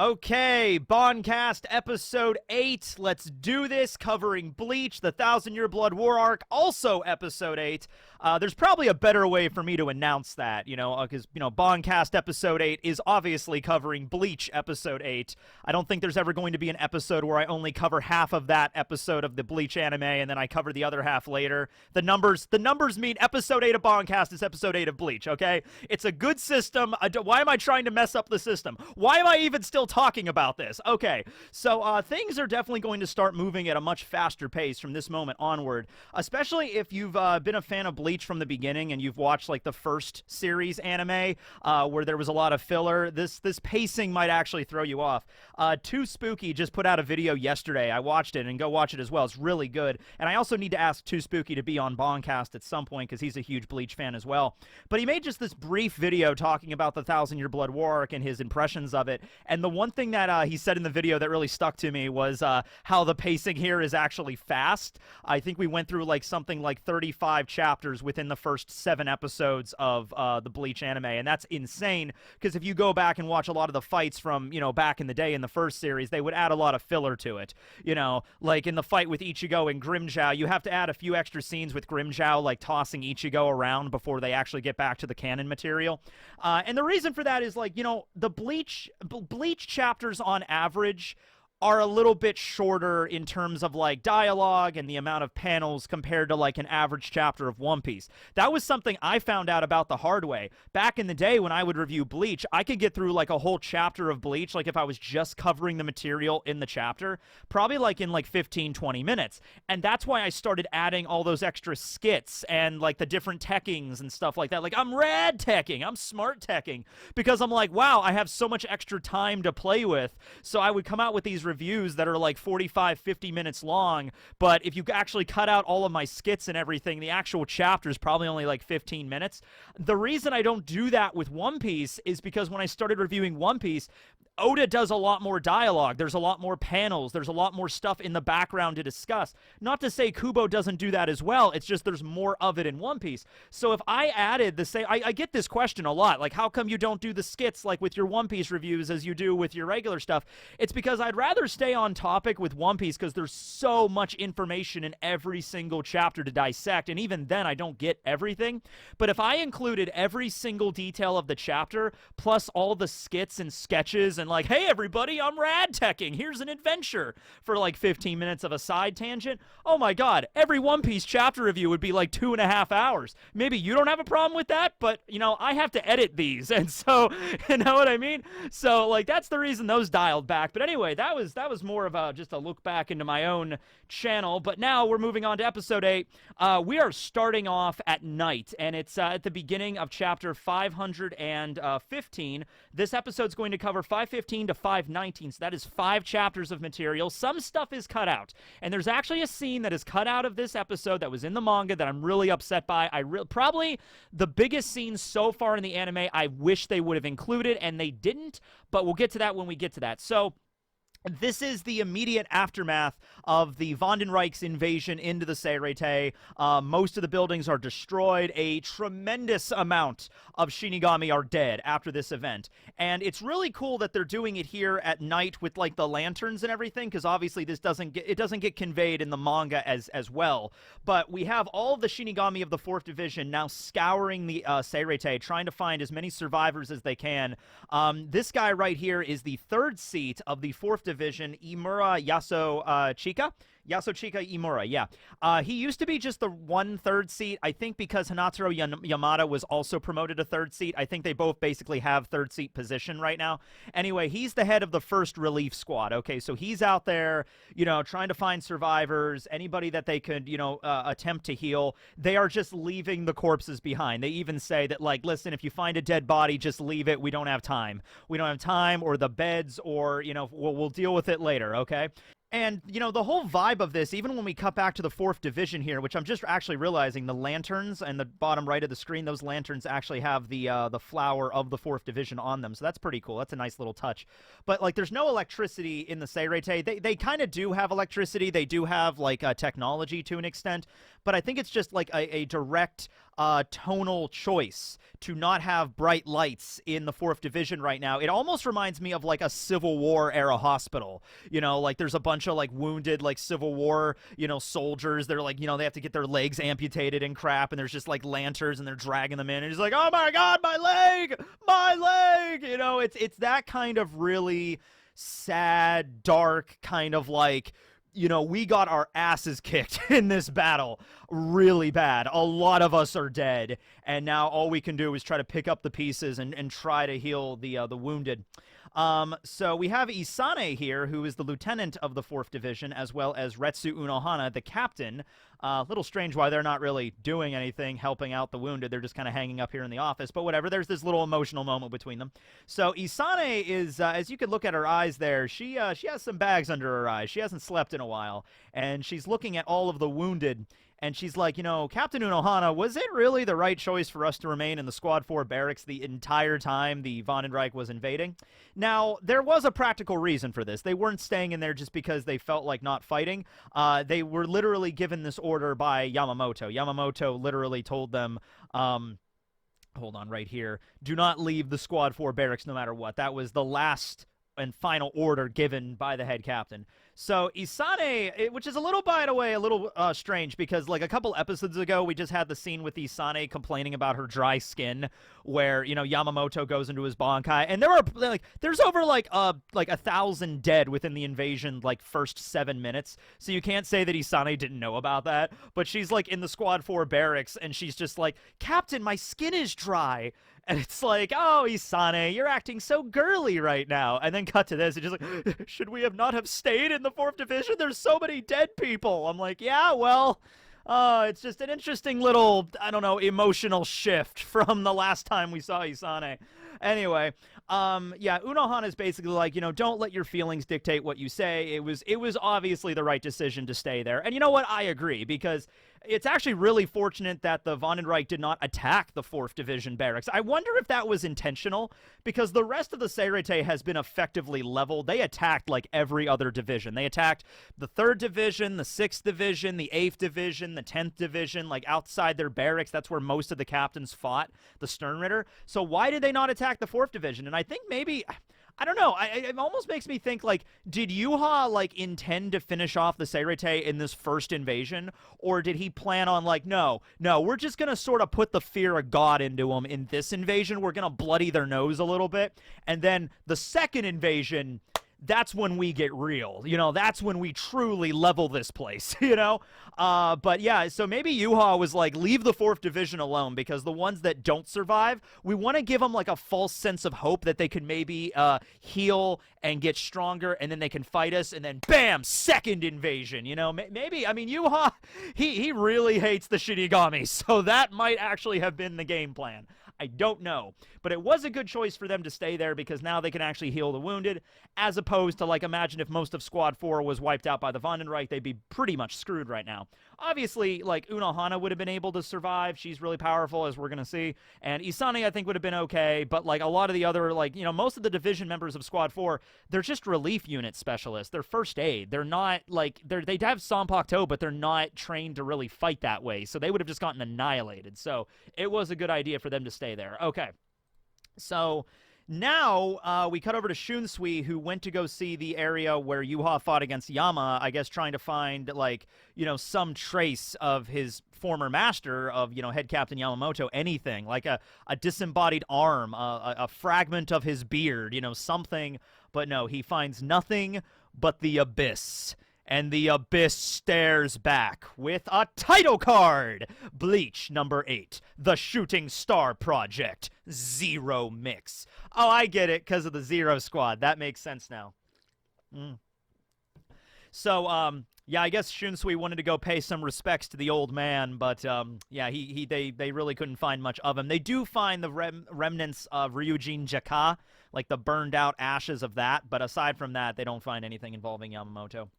Okay, BANKAST episode 8. Let's do this, covering Bleach, the 1,000-Year Blood War arc, also episode 8. There's probably a better way for me to announce that, because, BANKAST episode 8 is obviously covering Bleach episode 8. I don't think there's ever going to be an episode where I only cover half of that episode of the Bleach anime and then I cover the other half later. The numbers mean episode 8 of BANKAST is episode 8 of Bleach, okay? It's a good system. Why am I trying to mess up the system? Why am I even still talking about this? Okay, so things are definitely going to start moving at a much faster pace from this moment onward, especially if you've been a fan of Bleach from the beginning and you've watched like the first series anime where there was a lot of filler. This pacing might actually throw you off. Too Spooky just put out a video yesterday. I watched it, and go watch it as well. It's really good. And I also need to ask Too Spooky to be on BANKAST at some point because he's a huge Bleach fan as well. But he made just this brief video talking about the 1,000-Year Blood War arc and his impressions of it. And the one thing that he said in the video that really stuck to me was how the pacing here is actually fast. I think we went through like something like 35 chapters within the first 7 episodes of the Bleach anime, and that's insane because if you go back and watch a lot of the fights from, back in the day in the first series, they would add a lot of filler to it. Like in the fight with Ichigo and Grimmjow, you have to add a few extra scenes with Grimmjow like tossing Ichigo around before they actually get back to the canon material. And the reason for that is like, the Bleach chapters on average are a little bit shorter in terms of like dialogue and the amount of panels compared to like an average chapter of One Piece. That was something I found out about the hard way. Back in the day when I would review Bleach, I could get through like a whole chapter of Bleach, like if I was just covering the material in the chapter, probably like in like 15-20 minutes. And that's why I started adding all those extra skits and like the different techings and stuff like that. Like I'm rad teching, I'm smart teching, because I'm like, wow, I have so much extra time to play with. So I would come out with these reviews that are like 45-50 minutes long, but if you actually cut out all of my skits and everything, the actual chapter is probably only like 15 minutes. The reason I don't do that with One Piece is because when I started reviewing One Piece, Oda does a lot more dialogue. There's a lot more panels. There's a lot more stuff in the background to discuss. Not to say Kubo doesn't do that as well. It's just there's more of it in One Piece. So if I added the same... I get this question a lot. Like, how come you don't do the skits like with your One Piece reviews as you do with your regular stuff? It's because I'd rather stay on topic with One Piece because there's so much information in every single chapter to dissect. And even then, I don't get everything. But if I included every single detail of the chapter, plus all the skits and sketches and like, hey everybody, I'm rad teching, here's an adventure for like 15 minutes of a side tangent. Oh my god, every One Piece chapter review would be like 2.5 hours. Maybe you don't have a problem with that, but I have to edit these, and so you know what I mean? So like that's the reason those dialed back. But anyway, that was more of just a look back into my own channel. But now we're moving on to episode 8. We are starting off at night, and it's at the beginning of chapter 515. This episode's going to cover 515 to 519, so that is 5 chapters of material. Some stuff is cut out, and there's actually a scene that is cut out of this episode that was in the manga that I'm really upset by. Probably the biggest scene so far in the anime I wish they would have included, and they didn't, but we'll get to that when we get to that. So this is the immediate aftermath of the Vandenrijk's invasion into the Seirete. Most of the buildings are destroyed. A tremendous amount of Shinigami are dead after this event. And it's really cool that they're doing it here at night with like the lanterns and everything, because obviously this doesn't get conveyed in the manga as well. But we have all of the Shinigami of the 4th Division now scouring the Seirete, trying to find as many survivors as they can. This guy right here is the 3rd seat of the 4th Division, Imura Yasuchika. Yasuchika Imura, yeah. He used to be just the 1/3 seat, I think, because Hanataro Yamada was also promoted a 3rd seat. I think they both basically have 3rd seat position right now. Anyway, he's the head of the 1st relief squad, okay? So he's out there, trying to find survivors, anybody that they could, attempt to heal. They are just leaving the corpses behind. They even say that, like, listen, if you find a dead body, just leave it. We don't have time. We don't have time or the beds or, we'll deal with it later, okay? And, the whole vibe of this, even when we cut back to the 4th Division here, which I'm just actually realizing the lanterns and the bottom right of the screen, those lanterns actually have the flower of the 4th Division on them. So that's pretty cool. That's a nice little touch. But, like, there's no electricity in the Seirete. They kind of do have electricity. They do have, like, technology to an extent. But I think it's just, like, a direct tonal choice to not have bright lights in the 4th Division right now. It almost reminds me of like a Civil War era hospital. You know, like there's a bunch of like wounded like Civil War, you know, soldiers. They're like, you know, they have to get their legs amputated and crap, and there's just like lanterns and they're dragging them in, and he's like, oh my god, my leg, my leg. You know, it's that kind of really sad, dark kind of like, you know, we got our asses kicked in this battle really bad. A lot of us are dead, and now all we can do is try to pick up the pieces and try to heal the wounded. So we have Isane here, who is the lieutenant of the 4th Division, as well as Retsu Unohana, the captain. A little strange why they're not really doing anything, helping out the wounded. They're just kind of hanging up here in the office, but whatever. There's this little emotional moment between them. So Isane is, as you could look at her eyes there, she has some bags under her eyes. She hasn't slept in a while, and she's looking at all of the wounded, and she's like, you know, Captain Unohana, was it really the right choice for us to remain in the Squad 4 barracks the entire time the Vandenreich was invading? Now, there was a practical reason for this. They weren't staying in there just because they felt like not fighting. They were literally given this order by Yamamoto. Yamamoto literally told them, hold on right here, do not leave the Squad 4 barracks no matter what. That was the last and final order given by the head captain. So Isane, which is a little, by the way, a little strange, because like a couple episodes ago, we just had the scene with Isane complaining about her dry skin, where, you know, Yamamoto goes into his Bankai, and there are like, there's over like 1,000 dead within the invasion, like first 7 minutes. So you can't say that Isane didn't know about that, but she's like in the Squad 4 barracks, and she's just like, Captain, my skin is dry. And it's like, oh, Isane, you're acting so girly right now. And then cut to this, it's just like, should we have not have stayed in the 4th Division? There's so many dead people. I'm like, yeah, well, it's just an interesting little, I don't know, emotional shift from the last time we saw Isane. Anyway, yeah, Unohana is basically like, you know, don't let your feelings dictate what you say. It was obviously the right decision to stay there. And you know what? I agree, because it's actually really fortunate that the Vandenreich did not attack the 4th Division barracks. I wonder if that was intentional, because the rest of the Seirete has been effectively leveled. They attacked like every other division. They attacked the 3rd Division, the 6th Division, the 8th Division, the 10th Division, like outside their barracks. That's where most of the captains fought, the Sternritter. So why did they not attack the 4th Division? And I think maybe, I don't know, it almost makes me think, like, did Yuha, like, intend to finish off the Seirete in this first invasion? Or did he plan on, like, no, we're just gonna sort of put the fear of God into them in this invasion. We're gonna bloody their nose a little bit. And then the second invasion, that's when we get real. You know, that's when we truly level this place, you know? But yeah, so maybe Yuha was like, leave the 4th Division alone, because the ones that don't survive, we want to give them like a false sense of hope that they can maybe heal and get stronger, and then they can fight us, and then bam, second invasion, you know? Maybe, I mean, Yuha, he really hates the Shinigami, so that might actually have been the game plan. I don't know. But it was a good choice for them to stay there, because now they can actually heal the wounded, as opposed to, like, imagine if most of Squad 4 was wiped out by the Vandenreich, they'd be pretty much screwed right now. Obviously, like, Unohana would have been able to survive. She's really powerful, as we're going to see. And Isane, I think, would have been okay. But, like, a lot of the other, like, you know, most of the division members of Squad 4, they're just relief unit specialists. They're first aid. They're not, like, they have Sanpakto, but they're not trained to really fight that way. So they would have just gotten annihilated. So it was a good idea for them to stay there. Okay. So now we cut over to Shunsui, who went to go see the area where Yuha fought against Yama, I guess trying to find, like, you know, some trace of his former master, of, you know, head captain Yamamoto, anything, like a disembodied arm, a fragment of his beard, you know, something. But no, he finds nothing but the abyss. And the abyss stares back with a title card! Bleach #8, The Shooting Star Project, Zero Mix. Oh, I get it, because of the Zero Squad. That makes sense now. So, yeah, I guess Shunsui wanted to go pay some respects to the old man, but, yeah, they really couldn't find much of him. They do find the remnants of Ryujin Jaka, like the burned-out ashes of that, but aside from that, they don't find anything involving Yamamoto.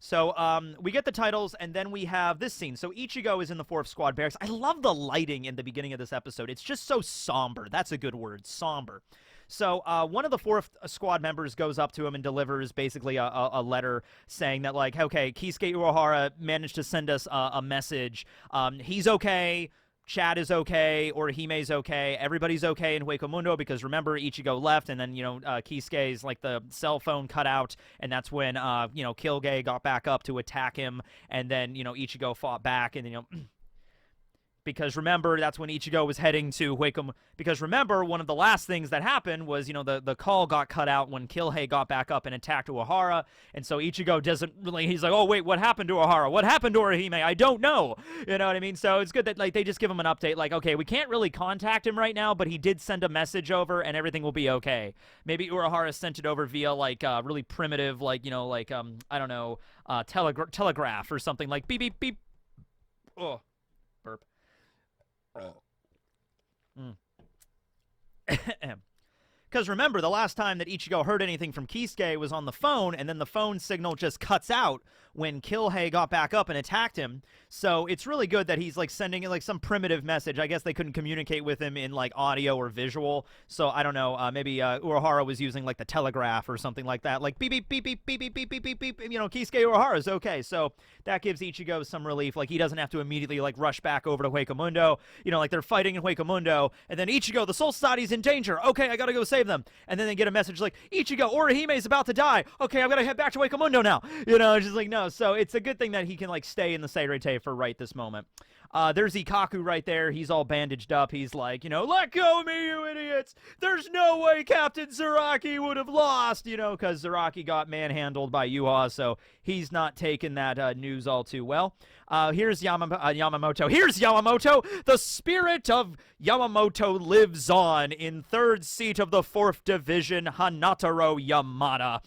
So, we get the titles, and then we have this scene. So, Ichigo is in the 4th Squad barracks. I love the lighting in the beginning of this episode. It's just so somber. That's a good word, somber. So, one of the 4th Squad members goes up to him and delivers basically a letter saying that, like, okay, Kisuke Uehara managed to send us a message. He's okay. Chad is okay, Orihime's okay, everybody's okay in Hueco Mundo because remember Ichigo left, and then Kisuke's like the cell phone cut out, and that's when Kilgay got back up to attack him, and then Ichigo fought back, and then because remember, that's when Ichigo was heading to Hueco. Because remember, one of the last things that happened was, the call got cut out when Kilhei got back up and attacked Uehara. And so Ichigo doesn't really, he's like, oh, wait, what happened to Uehara? What happened to Orihime? I don't know. You know what I mean? So it's good that, like, they just give him an update. Like, okay, we can't really contact him right now, but he did send a message over and everything will be okay. Maybe Uehara sent it over via, like, really primitive, like, I don't know, telegraph or something like beep, beep, beep. Oh, burp. Because remember, the last time that Ichigo heard anything from Kisuke was on the phone, and then the phone signal just cuts out when Kilhei got back up and attacked him. So it's really good that he's like sending like some primitive message. I guess they couldn't communicate with him in like audio or visual. So I don't know, maybe Uehara was using like the telegraph or something like that. Like beep, beep, beep, beep, beep, beep, beep, beep, beep, beep. Kisuke Uehara is okay. So that gives Ichigo some relief. Like he doesn't have to immediately like rush back over to Hueco Mundo. Like they're fighting in Hueco Mundo, and then Ichigo, the Soul Society's in danger. Okay, I gotta go save them. And then they get a message like, Ichigo, Orihime's about to die. Okay, I've got to head back to Hueco Mundo now. It's just like, no. So it's a good thing that he can, like, stay in the Seirete for right this moment. There's Ikaku right there. He's all bandaged up. He's like, let go of me, you idiots. There's no way Captain Zaraki would have lost, because Zaraki got manhandled by Yuha, so he's not taking that news all too well. Here's Yamamoto. Here's Yamamoto. The spirit of Yamamoto lives on in third seat of the 4th Division, Hanataro Yamada.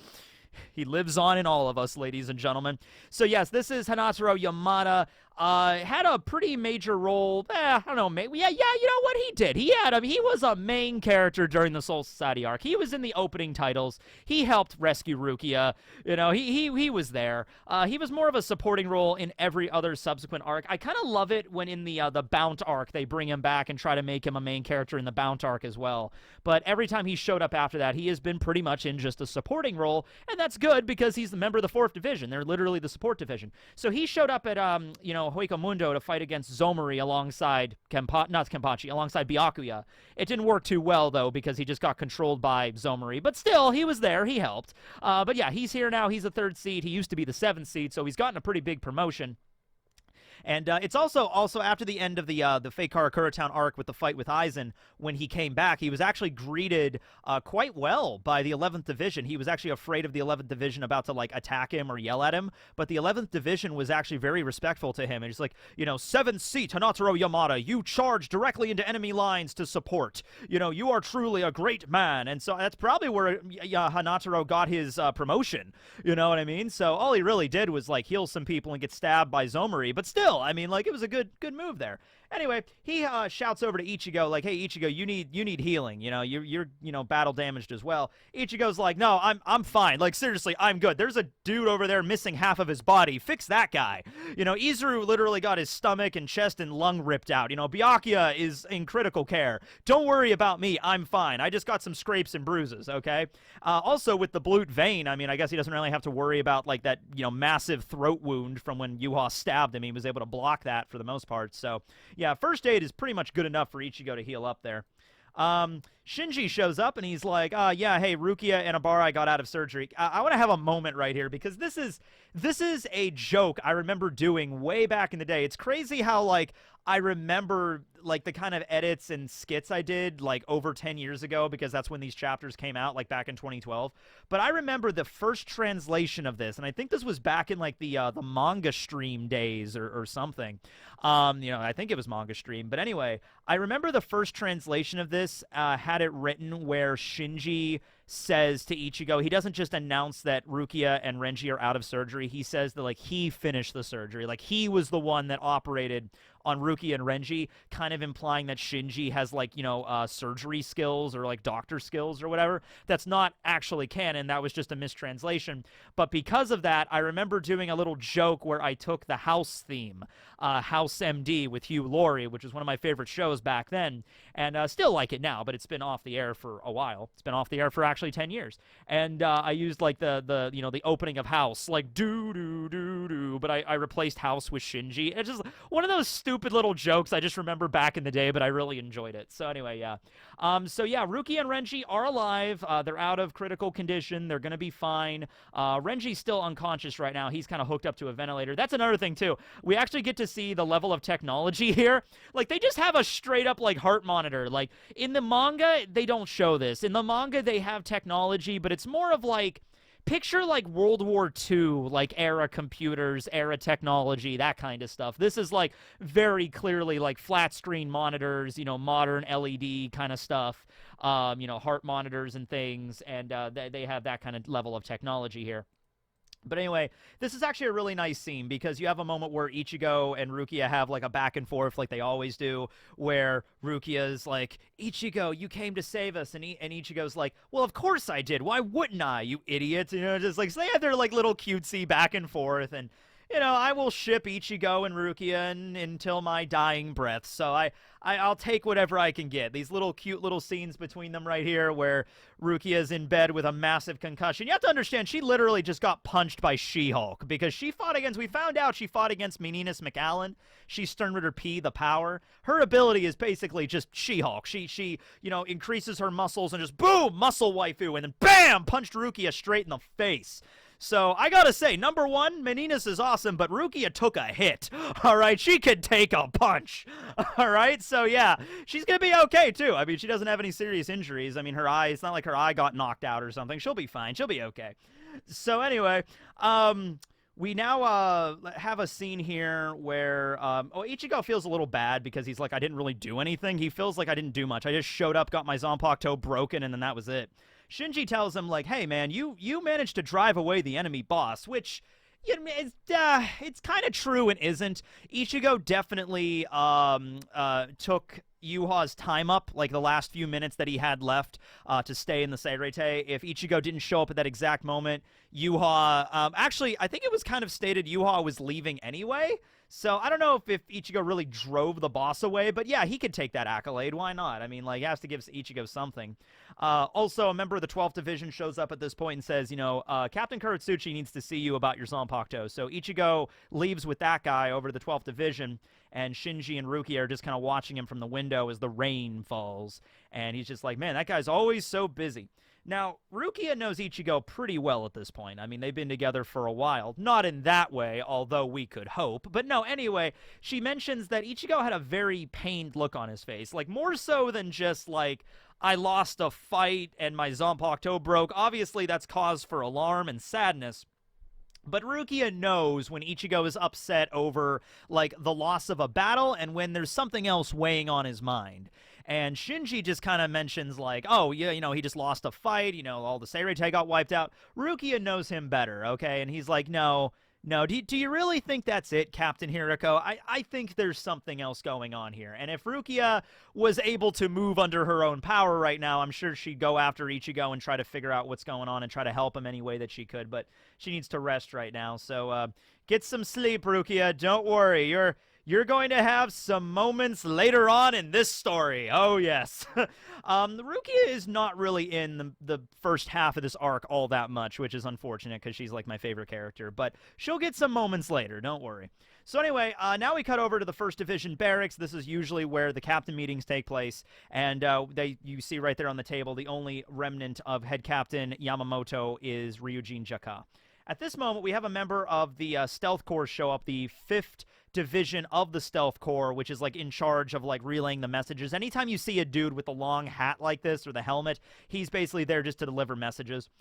He lives on in all of us, ladies and gentlemen. So yes, this is Hanataro Yamada. Had a pretty major role. I don't know. Yeah. You know what he did? He was a main character during the Soul Society arc. He was in the opening titles. He helped rescue Rukia. He was there. He was more of a supporting role in every other subsequent arc. I kind of love it when in the Bount arc they bring him back and try to make him a main character in the Bount arc as well. But every time he showed up after that, he has been pretty much in just a supporting role, and that's good because he's the member of the 4th Division. They're literally the support division. So he showed up at Hueco Mundo to fight against Zomori alongside alongside Byakuya. It didn't work too well though because he just got controlled by Zomori, but still he was there, he helped. But yeah, he's here now. He's the 3rd seed. He used to be the 7th seed, so he's gotten a pretty big promotion. And it's also after the end of the Fake Karakura Town arc with the fight with Aizen, when he came back, he was actually greeted quite well by the 11th Division. He was actually afraid of the 11th Division about to like attack him or yell at him, but the 11th Division was actually very respectful to him. And he's like, 7th seat Hanataro Yamada, you charge directly into enemy lines to support. You are truly a great man. And so that's probably where Hanataro got his promotion. You know what I mean? So all he really did was like heal some people and get stabbed by Zomori, but still, I mean, like, it was a good move there. Anyway, he shouts over to Ichigo, like, hey, Ichigo, you need healing. You're battle damaged as well. Ichigo's like, no, I'm fine. Like, seriously, I'm good. There's a dude over there missing half of his body. Fix that guy. Izuru literally got his stomach and chest and lung ripped out. Byakuya is in critical care. Don't worry about me. I'm fine. I just got some scrapes and bruises, okay? Also, with the Blute vein, I mean, I guess he doesn't really have to worry about, like, that, massive throat wound from when Yuha stabbed him. He was able to block that for the most part. So, yeah, first aid is pretty much good enough for Ichigo to heal up there. Shinji shows up and he's like, yeah, hey, Rukia and Abarai got out of surgery. I want to have a moment right here because this is a joke I remember doing way back in the day. It's crazy how, like, I remember, like, the kind of edits and skits I did, like, over 10 years ago because that's when these chapters came out, like, back in 2012. But I remember the first translation of this, and I think this was back in, like, the manga stream days or something. I think it was manga stream. But anyway, I remember the first translation of this had it written where Shinji says to Ichigo, he doesn't just announce that Rukia and Renji are out of surgery. He says that, like, he finished the surgery. Like, he was the one that operated on Rukia and Renji, kind of implying that Shinji has, like, surgery skills or, like, doctor skills or whatever. That's not actually canon. That was just a mistranslation. But because of that, I remember doing a little joke where I took the House theme, House MD with Hugh Laurie, which was one of my favorite shows back then, and still like it now, but it's been off the air for a while. It's been off the air for actually 10 years. And I used, like, the opening of House, like, do do do doo-doo, but I replaced house with Shinji. It's just one of those stupid little jokes I just remember back in the day, but I really enjoyed it. So anyway, yeah. So yeah, Rukia and Renji are alive. They're out of critical condition. They're gonna be fine. Renji's still unconscious right now. He's kind of hooked up to a ventilator. That's another thing too. We actually get to see the level of technology here. Like, they just have a straight up like heart monitor. Like, in the manga, they don't show this. In the manga, they have technology, but it's more of like, picture like World War II, like era computers, era technology, that kind of stuff. This is like very clearly like flat screen monitors, you know, modern LED kind of stuff, you know, heart monitors and things, and they have that kind of level of technology here. But anyway, this is actually a really nice scene because you have a moment where Ichigo and Rukia have like a back and forth like they always do, where Rukia's like, Ichigo, you came to save us, and Ichigo's like, well, of course I did. Why wouldn't I, you idiot? You know, just like, so they have their like little cutesy back and forth, and you know, I will ship Ichigo and Rukia until my dying breath. So I'll take whatever I can get. These little cute little scenes between them right here where Rukia's in bed with a massive concussion. You have to understand, she literally just got punched by She-Hulk because she fought against, we found out she fought against Meninas McAllen. She's Sternritter P, the power. Her ability is basically just She-Hulk. She, you know, increases her muscles and just boom, muscle waifu, and then bam, punched Rukia straight in the face. So, I gotta say, number one, Meninas is awesome, but Rukia took a hit, alright? She could take a punch, alright? So, yeah, she's gonna be okay, too. I mean, she doesn't have any serious injuries. I mean, her eye, it's not like her eye got knocked out or something. She'll be fine. She'll be okay. So, anyway, we now have a scene here where Ichigo feels a little bad because he's like, I didn't really do anything. He feels like I didn't do much. I just showed up, got my Zanpakuto broken, and then that was it. Shinji tells him, like, hey, man, you managed to drive away the enemy boss, which, you know, it's kind of true and isn't. Ichigo definitely took Yuha's time up, like the last few minutes that he had left to stay in the Seirete. If Ichigo didn't show up at that exact moment, Yuha, actually, I think it was kind of stated Yuha was leaving anyway. So I don't know if Ichigo really drove the boss away, but yeah, he could take that accolade. Why not? I mean, like, he has to give Ichigo something. Also, a member of the 12th Division shows up at this point and says, you know, Captain Kuratsuchi needs to see you about your Zanpakuto. So Ichigo leaves with that guy over to the 12th Division, and Shinji and Rukia are just kind of watching him from the window as the rain falls. And he's just like, man, that guy's always so busy. Now, Rukia knows Ichigo pretty well at this point. I mean, they've been together for a while. Not in that way, although we could hope. But no, anyway, she mentions that Ichigo had a very pained look on his face. Like, more so than just, like, I lost a fight and my Zanpakuto broke. Obviously, that's cause for alarm and sadness. But Rukia knows when Ichigo is upset over, like, the loss of a battle and when there's something else weighing on his mind. And Shinji just kind of mentions, like, oh, yeah, you know, he just lost a fight, you know, all the Seirete got wiped out. Rukia knows him better, okay? And he's like, no, do you really think that's it, Captain Hiriko? I think there's something else going on here. And if Rukia was able to move under her own power right now, I'm sure she'd go after Ichigo and try to figure out what's going on and try to help him any way that she could. But she needs to rest right now. So get some sleep, Rukia. Don't worry. You're going to have some moments later on in this story. Oh, yes. Rukia is not really in the first half of this arc all that much, which is unfortunate because she's like my favorite character. But she'll get some moments later. Don't worry. So anyway, now we cut over to the 1st Division barracks. This is usually where the captain meetings take place. And you see right there on the table, the only remnant of head captain Yamamoto is Ryujin Jaka. At this moment, we have a member of the Stealth Corps show up, the 5th Division of the Stealth Corps, which is like in charge of like relaying the messages. Anytime you see a dude with a long hat like this or the helmet, he's basically there just to deliver messages.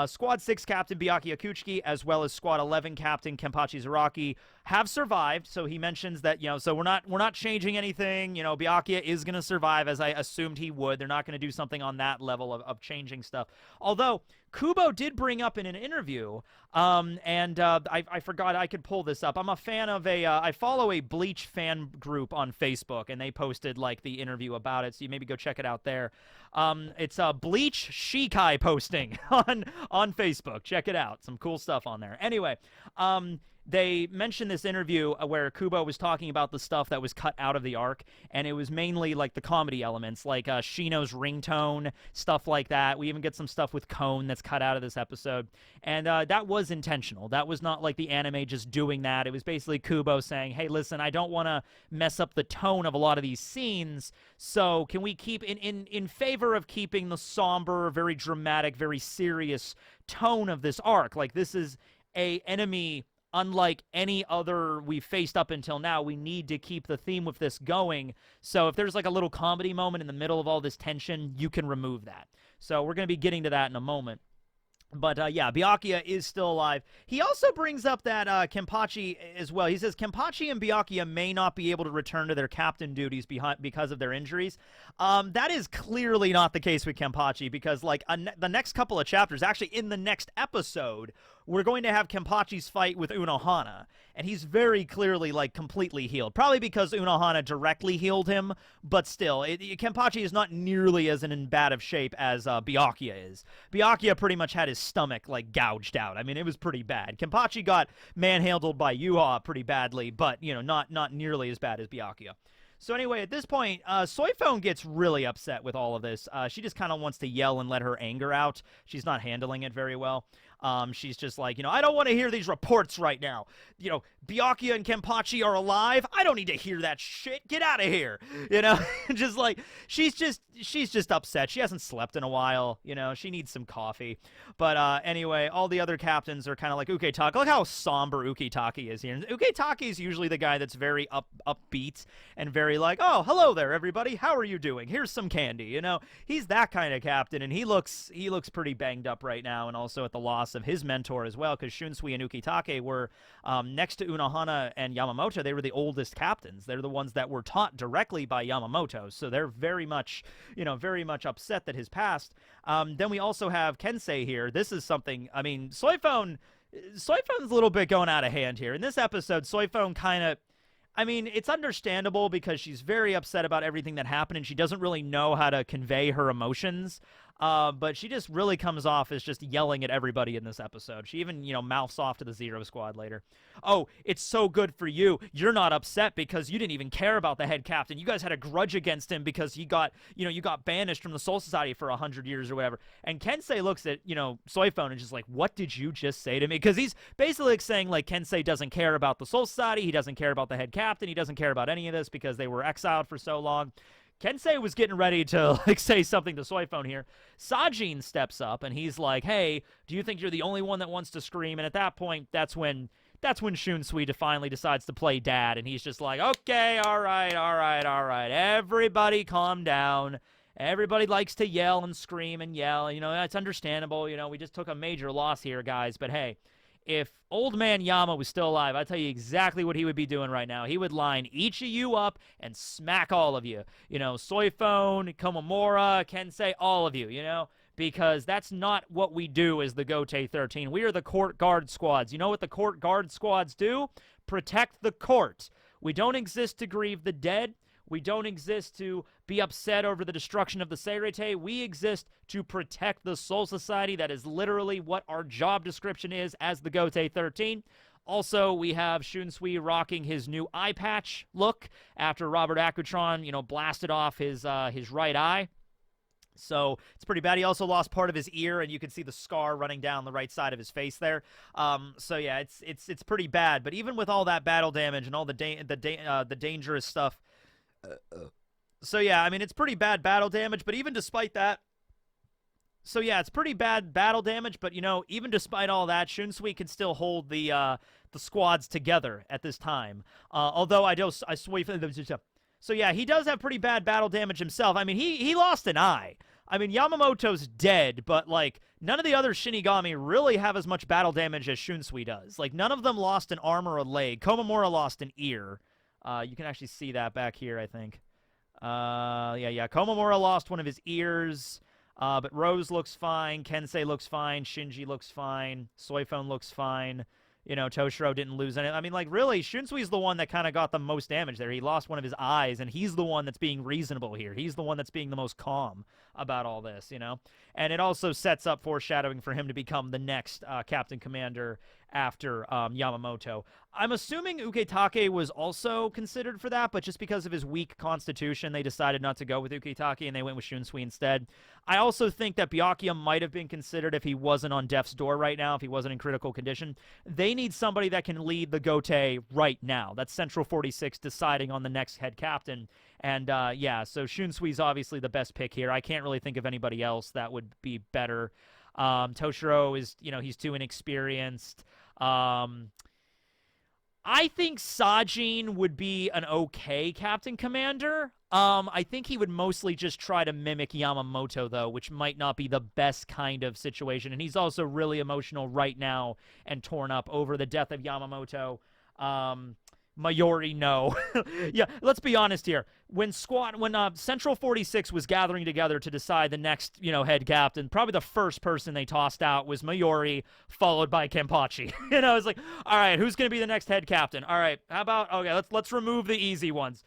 Squad 6 Captain Byakuya Kuchiki, as well as Squad 11 Captain Kenpachi Zaraki, have survived. So he mentions that, you know, so we're not changing anything. You know, Byakuya is going to survive, as I assumed he would. They're not going to do something on that level of changing stuff. Although Kubo did bring up in an interview, I forgot I could pull this up. I'm a fan of I follow a Bleach fan group on Facebook, and they posted like the interview about it, so you maybe go check it out there. It's Bleach Shikai posting on Facebook. Check it out. Some cool stuff on there. Anyway, they mentioned this interview where Kubo was talking about the stuff that was cut out of the arc, and it was mainly like the comedy elements, like Shino's ringtone, stuff like that. We even get some stuff with Cone that's cut out of this episode, and that was intentional. That was not like the anime just doing that. It was basically Kubo saying, hey, listen, I don't want to mess up the tone of a lot of these scenes, so can we keep, in favor of keeping the somber, very dramatic, very serious tone of this arc, like this is a enemy unlike any other we've faced up until now. We need to keep the theme with this going. So if there's like a little comedy moment in the middle of all this tension, you can remove that. So we're going to be getting to that in a moment. But, yeah, Byakuya is still alive. He also brings up that Kenpachi as well. He says Kenpachi and Byakuya may not be able to return to their captain duties because of their injuries. That is clearly not the case with Kenpachi because, like, the next couple of chapters, actually in the next episode, we're going to have Kenpachi's fight with Unohana, and he's very clearly, like, completely healed. Probably because Unohana directly healed him, but still, Kenpachi is not nearly as in bad of shape as Byakuya is. Byakuya pretty much had his stomach, like, gouged out. I mean, it was pretty bad. Kenpachi got manhandled by Yuha pretty badly, but, you know, not nearly as bad as Byakuya. So anyway, at this point, Soifone gets really upset with all of this. She just kind of wants to yell and let her anger out. She's not handling it very well. She's just like, you know, I don't want to hear these reports right now. You know, Byakuya and Kenpachi are alive. I don't need to hear that shit. Get out of here. You know, just like, she's just upset. She hasn't slept in a while. You know, she needs some coffee. But anyway, all the other captains are kind of like Uketake. Look how somber Uketake is here. And Uketake is usually the guy that's very upbeat and very like, oh, hello there, everybody. How are you doing? Here's some candy. You know, he's that kind of captain, and he looks pretty banged up right now, and also at the loss of his mentor as well, because Shunsui and Ukitake were next to Unohana and Yamamoto. They were the oldest captains. They're the ones that were taught directly by Yamamoto, so they're very much upset that his passed. Then we also have Kensei here. This is something, I mean, Soifone's a little bit going out of hand here. In this episode, Soifone kind of, I mean, it's understandable because she's very upset about everything that happened, and she doesn't really know how to convey her emotions. But she just really comes off as just yelling at everybody in this episode. She even, you know, mouths off to the Zero Squad later. Oh, it's so good for you. You're not upset because you didn't even care about the head captain. You guys had a grudge against him because you got banished from the Soul Society for 100 years or whatever. And Kensei looks at, you know, Soifone and just like, what did you just say to me? Because he's basically like saying, like, Kensei doesn't care about the Soul Society. He doesn't care about the head captain. He doesn't care about any of this because they were exiled for so long. Kensei was getting ready to, like, say something to Soifone here. Sajin steps up, and he's like, hey, do you think you're the only one that wants to scream? And at that point, that's when Shunsui finally decides to play dad, and he's just like, okay, all right. Everybody calm down. Everybody likes to yell and scream and yell. You know, that's understandable. You know, we just took a major loss here, guys. But, hey, if Old Man Yama was still alive, I'll tell you exactly what he would be doing right now. He would line each of you up and smack all of you. You know, Soifone, Komamura, Kensei, all of you, you know, because that's not what we do as the Gote 13. We are the court guard squads. You know what the court guard squads do? Protect the court. We don't exist to grieve the dead. We don't exist to be upset over the destruction of the Seirete. We exist to protect the Soul Society. That is literally what our job description is as the Gote 13. Also, we have Shunsui rocking his new eye patch look after Robert Akutron, you know, blasted off his right eye. So it's pretty bad. He also lost part of his ear, and you can see the scar running down the right side of his face there. So yeah, it's pretty bad. But even with all that battle damage and all the dangerous stuff. So yeah, I mean, it's pretty bad battle damage, but even despite that, so yeah, it's pretty bad battle damage, but you know, even despite all that, Shunsui can still hold the squads together at this time. Although so yeah, he does have pretty bad battle damage himself. I mean, he lost an eye. I mean, Yamamoto's dead, but like none of the other Shinigami really have as much battle damage as Shunsui does. Like none of them lost an arm or a leg. Komamura lost an ear. You can actually see that back here, I think. Yeah. Komamura lost one of his ears, but Rose looks fine. Kensei looks fine. Shinji looks fine. Soifone looks fine. You know, Toshiro didn't lose any. I mean, like, really, Shunsui's the one that kind of got the most damage there. He lost one of his eyes, and he's the one that's being reasonable here. He's the one that's being the most calm about all this, you know? And it also sets up foreshadowing for him to become the next Captain Commander after Yamamoto. I'm assuming Ukitake was also considered for that, but just because of his weak constitution, they decided not to go with Ukitake and they went with Shunsui instead. I also think that Byakuya might have been considered if he wasn't on death's door right now, if he wasn't in critical condition. They need somebody that can lead the Gote right now. That's Central 46 deciding on the next head captain. And yeah, so Shunsui's obviously the best pick here. I can't really think of anybody else that would be better. Toshiro is, he's too inexperienced. I think Sajin would be an okay captain commander. I think he would mostly just try to mimic Yamamoto, though, which might not be the best kind of situation. And he's also really emotional right now and torn up over the death of Yamamoto. Mayori, no. Yeah, let's be honest here. When Central 46 was gathering together to decide the next, head captain, probably the first person they tossed out was Mayori, followed by Kenpachi. It's like, all right, who's going to be the next head captain? All right, how about, okay, let's remove the easy ones.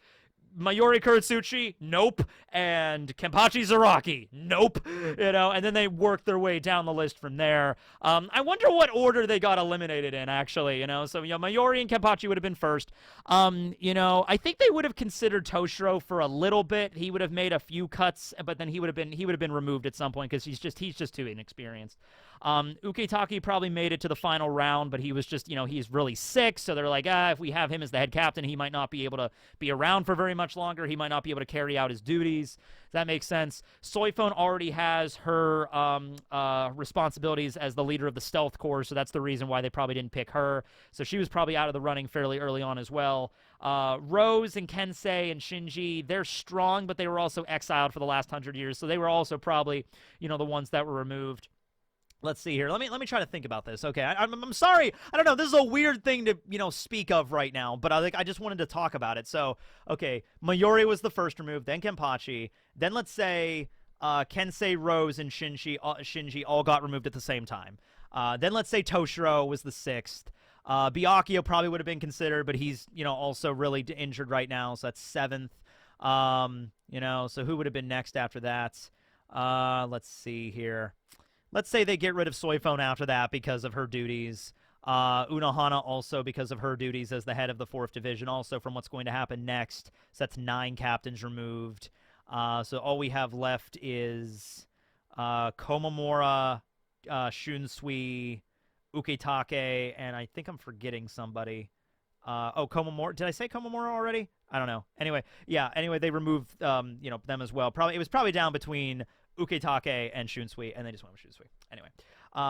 Mayori Kuratsuchi, nope. And Kenpachi Zaraki, nope. And then they worked their way down the list from there. I wonder what order they got eliminated in, actually, So, Mayori and Kenpachi would have been first. I think they would have considered Toshiro for a little bit. He would have made a few cuts, but then he would have been removed at some point because he's just too inexperienced. Ukitake probably made it to the final round, but he was just, he's really sick. So they're like, if we have him as the head captain, he might not be able to be around for very much longer. He might not be able to carry out his duties. That makes sense. Soifone already has her responsibilities as the leader of the Stealth Corps, so that's the reason why they probably didn't pick her. So she was probably out of the running fairly early on as well. Rose and Kensei and Shinji, they're strong, but they were also exiled for the last 100 years, so they were also probably, the ones that were removed. Let's see here. Let me try to think about this. Okay, I'm sorry. I don't know. This is a weird thing to speak of right now, but I just wanted to talk about it. So okay, Mayori was the first removed, then Kenpachi, then let's say Kensei, Rose, and Shinji all got removed at the same time. Then let's say Toshiro was the sixth. Byakuya probably would have been considered, but he's also really injured right now, so that's seventh. So who would have been next after that? Let's see here. Let's say they get rid of Soifone after that because of her duties. Unohana also because of her duties as the head of the 4th Division, also from what's going to happen next. So that's 9 captains removed. So all we have left is Komamura, Shunsui, Ukitake, and I think I'm forgetting somebody. Komamura. Did I say Komamura already? I don't know. Anyway, they removed them as well. It was probably down between Ukitake and Shunsui, and they just went with Shunsui. Anyway,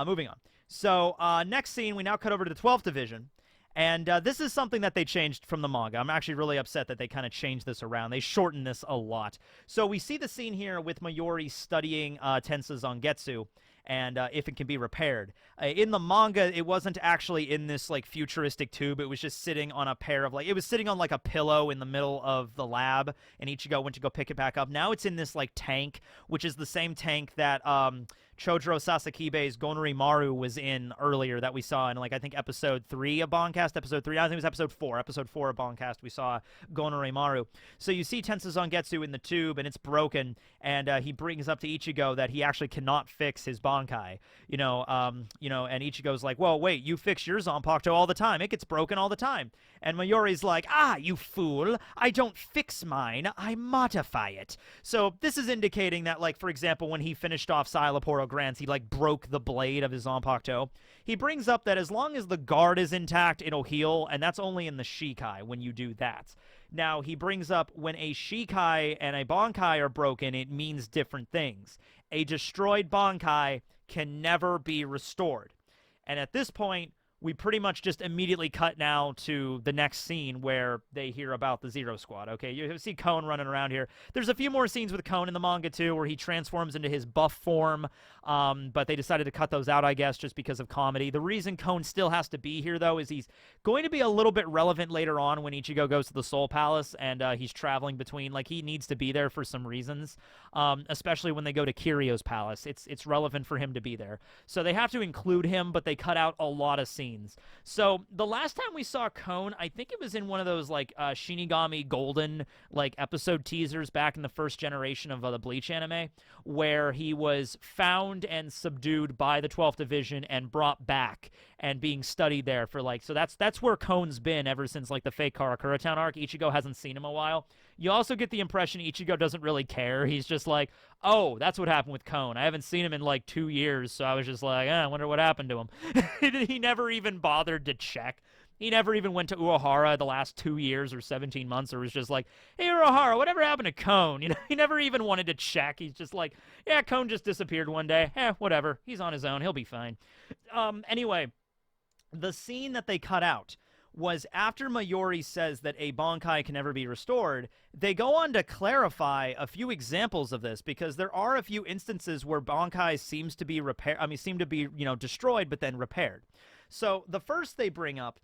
moving on. So next scene, we now cut over to the 12th Division, and this is something that they changed from the manga. I'm actually really upset that they kind of changed this around. They shortened this a lot. So we see the scene here with Mayori studying Tensa Zangetsu, and if it can be repaired. In the manga, it wasn't actually in this, futuristic tube. It was just sitting on a pair of, it was sitting on, a pillow in the middle of the lab, and Ichigo went to go pick it back up. Now it's in this, tank, which is the same tank that Chodoro Sasakibe's Gonori Maru was in earlier that we saw in, I think episode 3 of BANKAST, episode 3, I think it was episode 4 of BANKAST, we saw Gonori Maru. So you see Tensa Zangetsu in the tube, and it's broken, and he brings up to Ichigo that he actually cannot fix his Bankai, and Ichigo's like, well, wait, you fix your Zanpakuto all the time, it gets broken all the time, and Mayori's like, you fool, I don't fix mine, I modify it. So this is indicating that, for example, when he finished off Silaporo Grants, he broke the blade of his Zanpakuto. He brings up that as long as the guard is intact, it'll heal, and that's only in the Shikai when you do that. Now, he brings up when a Shikai and a Bankai are broken, it means different things. A destroyed Bankai can never be restored. And at this point, we pretty much just immediately cut now to the next scene where they hear about the Zero Squad. Okay, you see Kon running around here. There's a few more scenes with Kon in the manga, too, where he transforms into his buff form, but they decided to cut those out, I guess, just because of comedy. The reason Kon still has to be here, though, is he's going to be a little bit relevant later on when Ichigo goes to the Soul Palace, and he's traveling between, he needs to be there for some reasons, especially when they go to Kiryo's palace. It's relevant for him to be there. So they have to include him, but they cut out a lot of scenes. scenes. So the last time we saw Kon, I think it was in one of those like Shinigami Golden like episode teasers back in the first generation of the Bleach anime, where he was found and subdued by the 12th Division and brought back and being studied there for like, so that's where Kon's been ever since like the fake Karakura Town arc. Ichigo hasn't seen him a while. You also get the impression Ichigo doesn't really care. He's just like, oh, that's what happened with Kon. I haven't seen him in like 2 years, so I was just like, I wonder what happened to him. He never even bothered to check. He never even went to Uehara the last 2 years or 17 months, or was just like, hey, Uehara, whatever happened to Kon? You know, he never even wanted to check. He's just like, yeah, Kon just disappeared one day. Whatever. He's on his own. He'll be fine. Anyway, the scene that they cut out was after Mayuri says that a Bankai can never be restored. They go on to clarify a few examples of this, because there are a few instances where Bankai seem to be destroyed but then repaired. So the first they bring up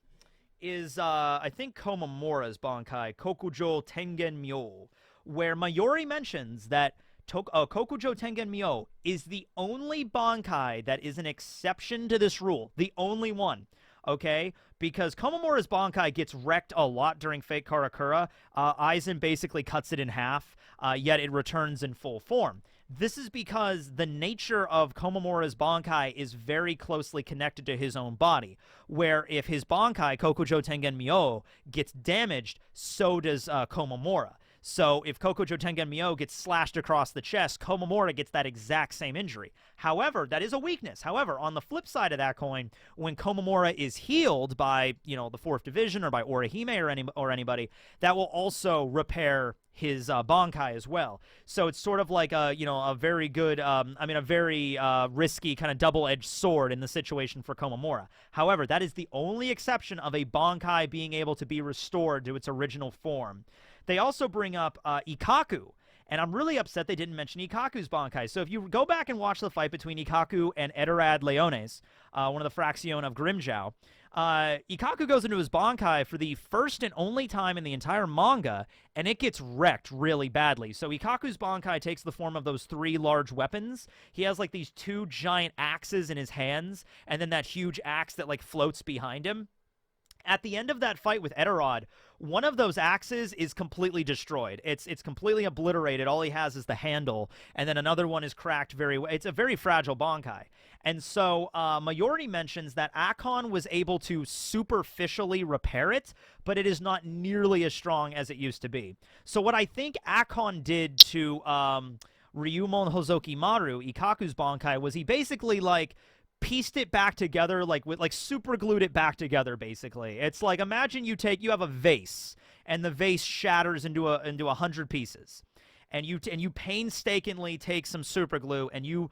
is I think Komamura's Bankai, Kokujo Tengen Myo, where Mayuri mentions that Kokujo Tengen Myo is the only Bankai that is an exception to this rule, the only one. Okay, because Komamura's Bankai gets wrecked a lot during Fake Karakura. Aizen basically cuts it in half, yet it returns in full form. This is because the nature of Komamura's Bankai is very closely connected to his own body, where if his Bankai, Kokujo Tengen Myo, gets damaged, so does Komamura. So if Kokujo Tengen Myo gets slashed across the chest, Komamura gets that exact same injury. However, that is a weakness. However, on the flip side of that coin, when Komamura is healed by, the 4th Division or by Orihime or anybody, that will also repair his Bankai as well. So it's sort of like a very good, a very risky kind of double-edged sword in the situation for Komamura. However, that is the only exception of a Bankai being able to be restored to its original form. They also bring up Ikkaku, and I'm really upset they didn't mention Ikkaku's Bankai. So if you go back and watch the fight between Ikkaku and Eterad Leones, one of the Fraction of Grimmjow, Ikkaku goes into his Bankai for the first and only time in the entire manga, and it gets wrecked really badly. So Ikkaku's Bankai takes the form of those 3 large weapons. He has like these 2 giant axes in his hands, and then that huge axe that like floats behind him. At the end of that fight with Eterad, one of those axes is completely destroyed. It's completely obliterated. All he has is the handle, and then another one is cracked it's a very fragile Bankai. And so Mayuri mentions that Akon was able to superficially repair it, but it is not nearly as strong as it used to be. So what I think Akon did to Ryumon Hozoki Maru, Ikkaku's Bankai, was he basically like pieced it back together, super glued it back together, basically. It's like, imagine you have a vase, and the vase shatters into 100 pieces. And you painstakingly take some super glue and you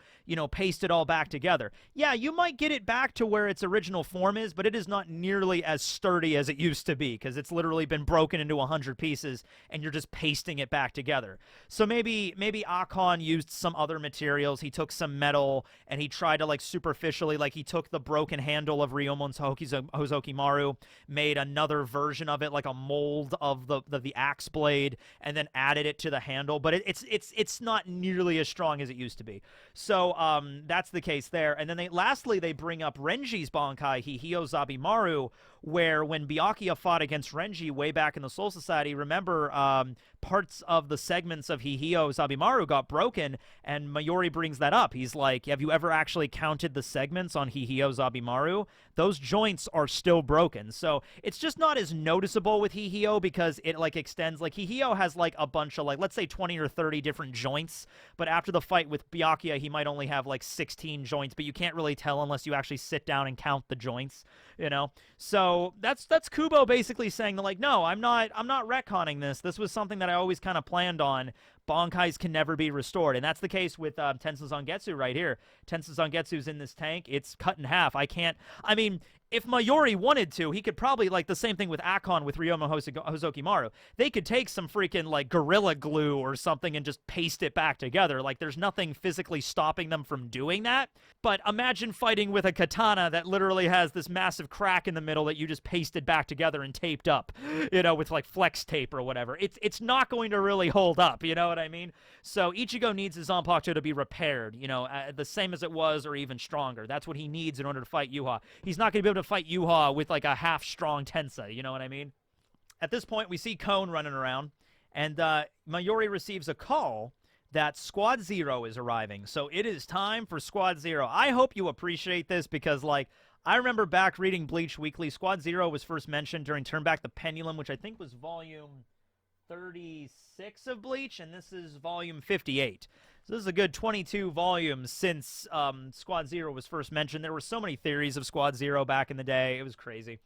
paste it all back together. Yeah, you might get it back to where its original form is, but it is not nearly as sturdy as it used to be, because it's literally been broken into 100 pieces and you're just pasting it back together. So maybe Akon used some other materials. He took some metal and he tried to like superficially, like he took the broken handle of Ryomon's Hozoki Maru, made another version of it, like a mold of the axe blade, and then added it to the handle. But it's not nearly as strong as it used to be. So that's the case there. And then lastly they bring up Renji's Bankai, Hihio Zabimaru, where when Byakuya fought against Renji way back in the Soul Society, remember parts of the segments of Hihio Zabimaru got broken, and Mayuri brings that up. He's like, have you ever actually counted the segments on Hihio Zabimaru? Those joints are still broken. So it's just not as noticeable with Hihio, because it like extends, like Hihio has like a bunch of like, let's say 20 or 30 different joints, but after the fight with Byakuya, he might only have like 16 joints, but you can't really tell unless you actually sit down and count the joints, So that's Kubo basically saying that, like, no, I'm not retconning this. This was something that I always kind of planned on. Bankais can never be restored. And that's the case with Tensu Zangetsu right here. Tensu Zangetsu's in this tank. It's cut in half. If Mayuri wanted to, he could probably, like the same thing with Akon with Ryoma Hozoki Maru. They could take some freaking, like, Gorilla Glue or something and just paste it back together. Like, there's nothing physically stopping them from doing that. But imagine fighting with a katana that literally has this massive crack in the middle that you just pasted back together and taped up, with, like, flex tape or whatever. It's not going to really hold up, you know what what I mean? So Ichigo needs his Zanpakuto to be repaired, you know, the same as it was or even stronger. That's what he needs in order to fight Yuha. He's not going to be able to fight Yuha with like a half-strong Tensei, you know what I mean? At this point, we see Cone running around, and Mayuri receives a call that Squad Zero is arriving. So it is time for Squad Zero. I hope you appreciate this because, like, I remember back reading Bleach Weekly, Squad Zero was first mentioned during Turn Back the Pendulum, which I think was volume 36 of Bleach, and this is volume 58. So this is a good 22 volumes since Squad Zero was first mentioned. There were so many theories of Squad Zero back in the day. It was crazy.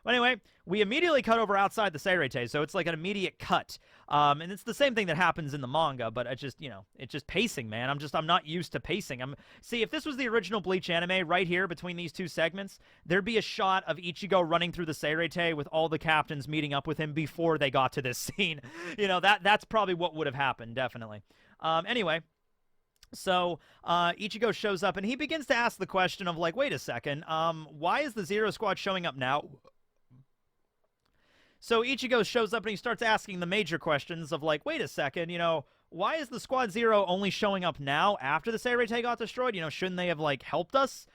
But anyway, we immediately cut over outside the Seirete, so it's like an immediate cut. And it's the same thing that happens in the manga, but it's just, you know, it's just pacing, man. I'm not used to pacing. See, if this was the original Bleach anime right here between these two segments, there'd be a shot of Ichigo running through the Seirete with all the captains meeting up with him before they got to this scene. You know, that's probably what would have happened, definitely. Anyway. So, Ichigo shows up, and he begins to ask the question of, like, wait a second, why is the Zero Squad showing up now? So Ichigo shows up and he starts asking the major questions of like, wait a second, you know, why is the Squad Zero only showing up now after the Seirete got destroyed? You know, shouldn't they have, like, helped us?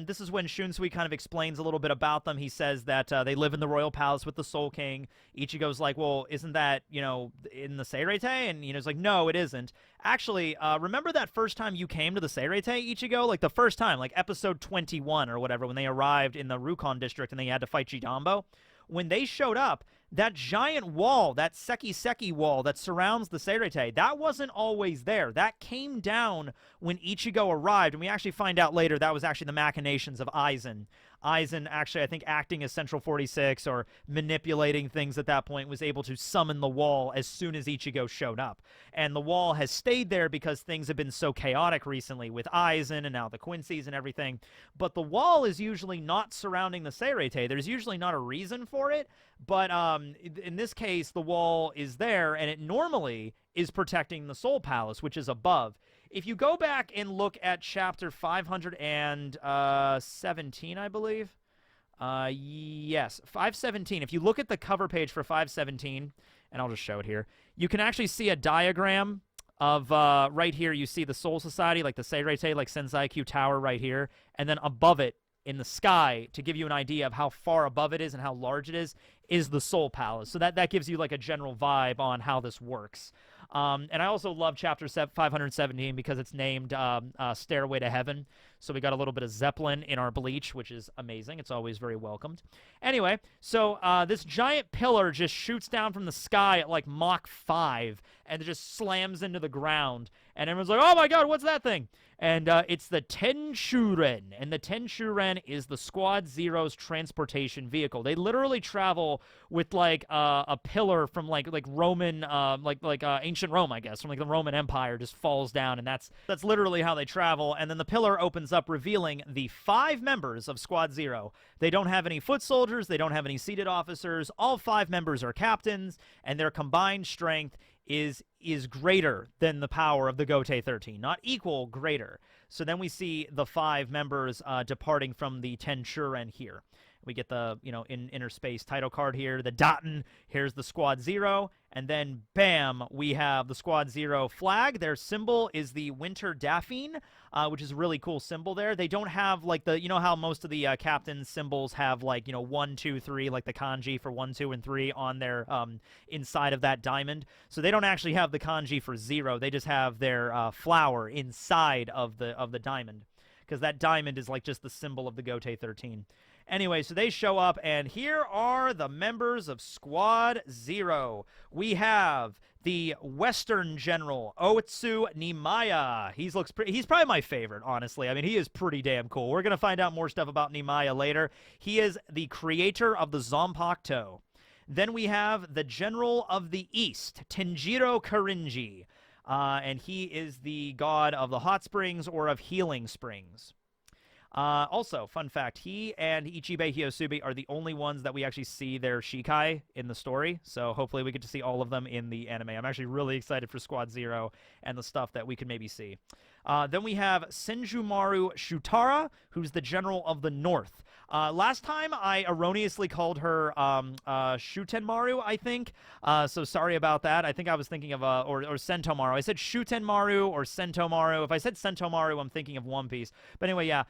This is when Shunsui kind of explains a little bit about them. He says that they live in the Royal Palace with the Soul King. Ichigo's like, well, isn't that, you know, in the Seirete? And, you know, he's like, no, it isn't. Actually, remember that first time you came to the Seirete, Ichigo? Like, the first time, like, episode 21 or whatever, when they arrived in the Rukon district and they had to fight Jidambo? When they showed up, that giant wall, that Seki wall that surrounds the Seirete, that wasn't always there. That came down when Ichigo arrived, and we actually find out later that was actually the machinations of Aizen. Aizen actually, I think, acting as Central 46 or manipulating things at that point, was able to summon the wall as soon as Ichigo showed up. And the wall has stayed there because things have been so chaotic recently with Aizen and now the Quincy's and everything. But the wall is usually not surrounding the Seirete. There's usually not a reason for it. But in this case, the wall is there, and it normally is protecting the Soul Palace, which is above. If you go back and look at chapter 517, I believe. Yes, 517. If you look at the cover page for 517, and I'll just show it here, you can actually see a diagram of, right here, you see the Soul Society, like the Seirete, like Senzai-Q Tower right here, and then above it, in the sky, to give you an idea of how far above it is and how large it is the Soul Palace. So that gives you like a general vibe on how this works. And I also love chapter 517 because it's named Stairway to Heaven. So we got a little bit of Zeppelin in our Bleach, which is amazing. It's always very welcomed. Anyway, so this giant pillar just shoots down from the sky at like Mach 5 and it just slams into the ground. And everyone's like, oh my god, what's that thing? And it's the Tenshuren. And the Tenshuren is the Squad Zero's transportation vehicle. They literally travel with like a pillar from like Roman, ancient Rome, I guess, from like the Roman Empire, just falls down, and that's literally how they travel. And then the pillar opens up, revealing the 5 members of Squad Zero. They don't have any foot soldiers, they don't have any seated officers. All 5 members are captains, and their combined strength is greater than the power of the Gote 13. Not equal, greater. So then we see the 5 members departing from the Tenshuren here. We get the, you know, in inner space title card here, the Daten. Here's the Squad Zero. And then, bam, we have the Squad Zero flag. Their symbol is the Winter Daphne, which is a really cool symbol there. They don't have, like, the, you know how most of the captain symbols have, like, you know, 1, 2, 3, like the kanji for 1, 2, and 3 on their, inside of that diamond. So they don't actually have the kanji for 0. They just have their flower inside of the diamond, because that diamond is, like, just the symbol of the Gote 13. Anyway, so they show up, and here are the members of Squad Zero. We have the Western General, Oetsu Nimaya. He's probably my favorite, honestly. I mean, he is pretty damn cool. We're going to find out more stuff about Nimaya later. He is the creator of the Zanpakuto. Then we have the General of the East, Tenjiro Karinji. And he is the god of the hot springs or of healing springs. Also, fun fact, he and Ichibe Hyosubi are the only ones that we actually see their Shikai in the story, so hopefully we get to see all of them in the anime. I'm actually really excited for Squad Zero and the stuff that we could maybe see. Then we have Senjumaru Shutara, who's the general of the North. Last time I erroneously called her Shutenmaru, I think. So sorry about that. I think I was thinking of or Sentomaru. I said Shutenmaru or Sentomaru. If I said Sentomaru, I'm thinking of One Piece. But anyway, yeah.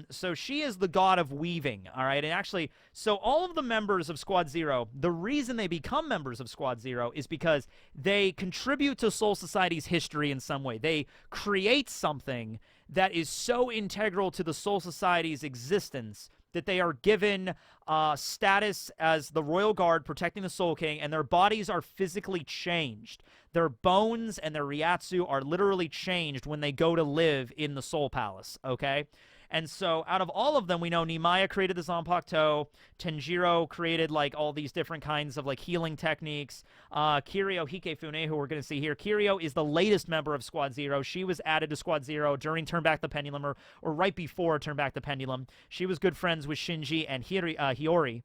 So she is the god of weaving. All right, and actually, so all of the members of Squad Zero, the reason they become members of Squad Zero is because they contribute to Soul Society's history in some way. They create something that is so integral to the Soul Society's existence that they are given status as the Royal Guard protecting the Soul King, and their bodies are physically changed. Their bones and their Ryatsu are literally changed when they go to live in the Soul Palace, okay? And so out of all of them, we know Nimaya created the Zanpakuto, Tenjiro created like all these different kinds of like healing techniques, Kirio Hikefune, who we're going to see here. Kirio is the latest member of Squad Zero. She was added to Squad Zero during Turn Back the Pendulum, or right before Turn Back the Pendulum. She was good friends with Shinji and Hiyori.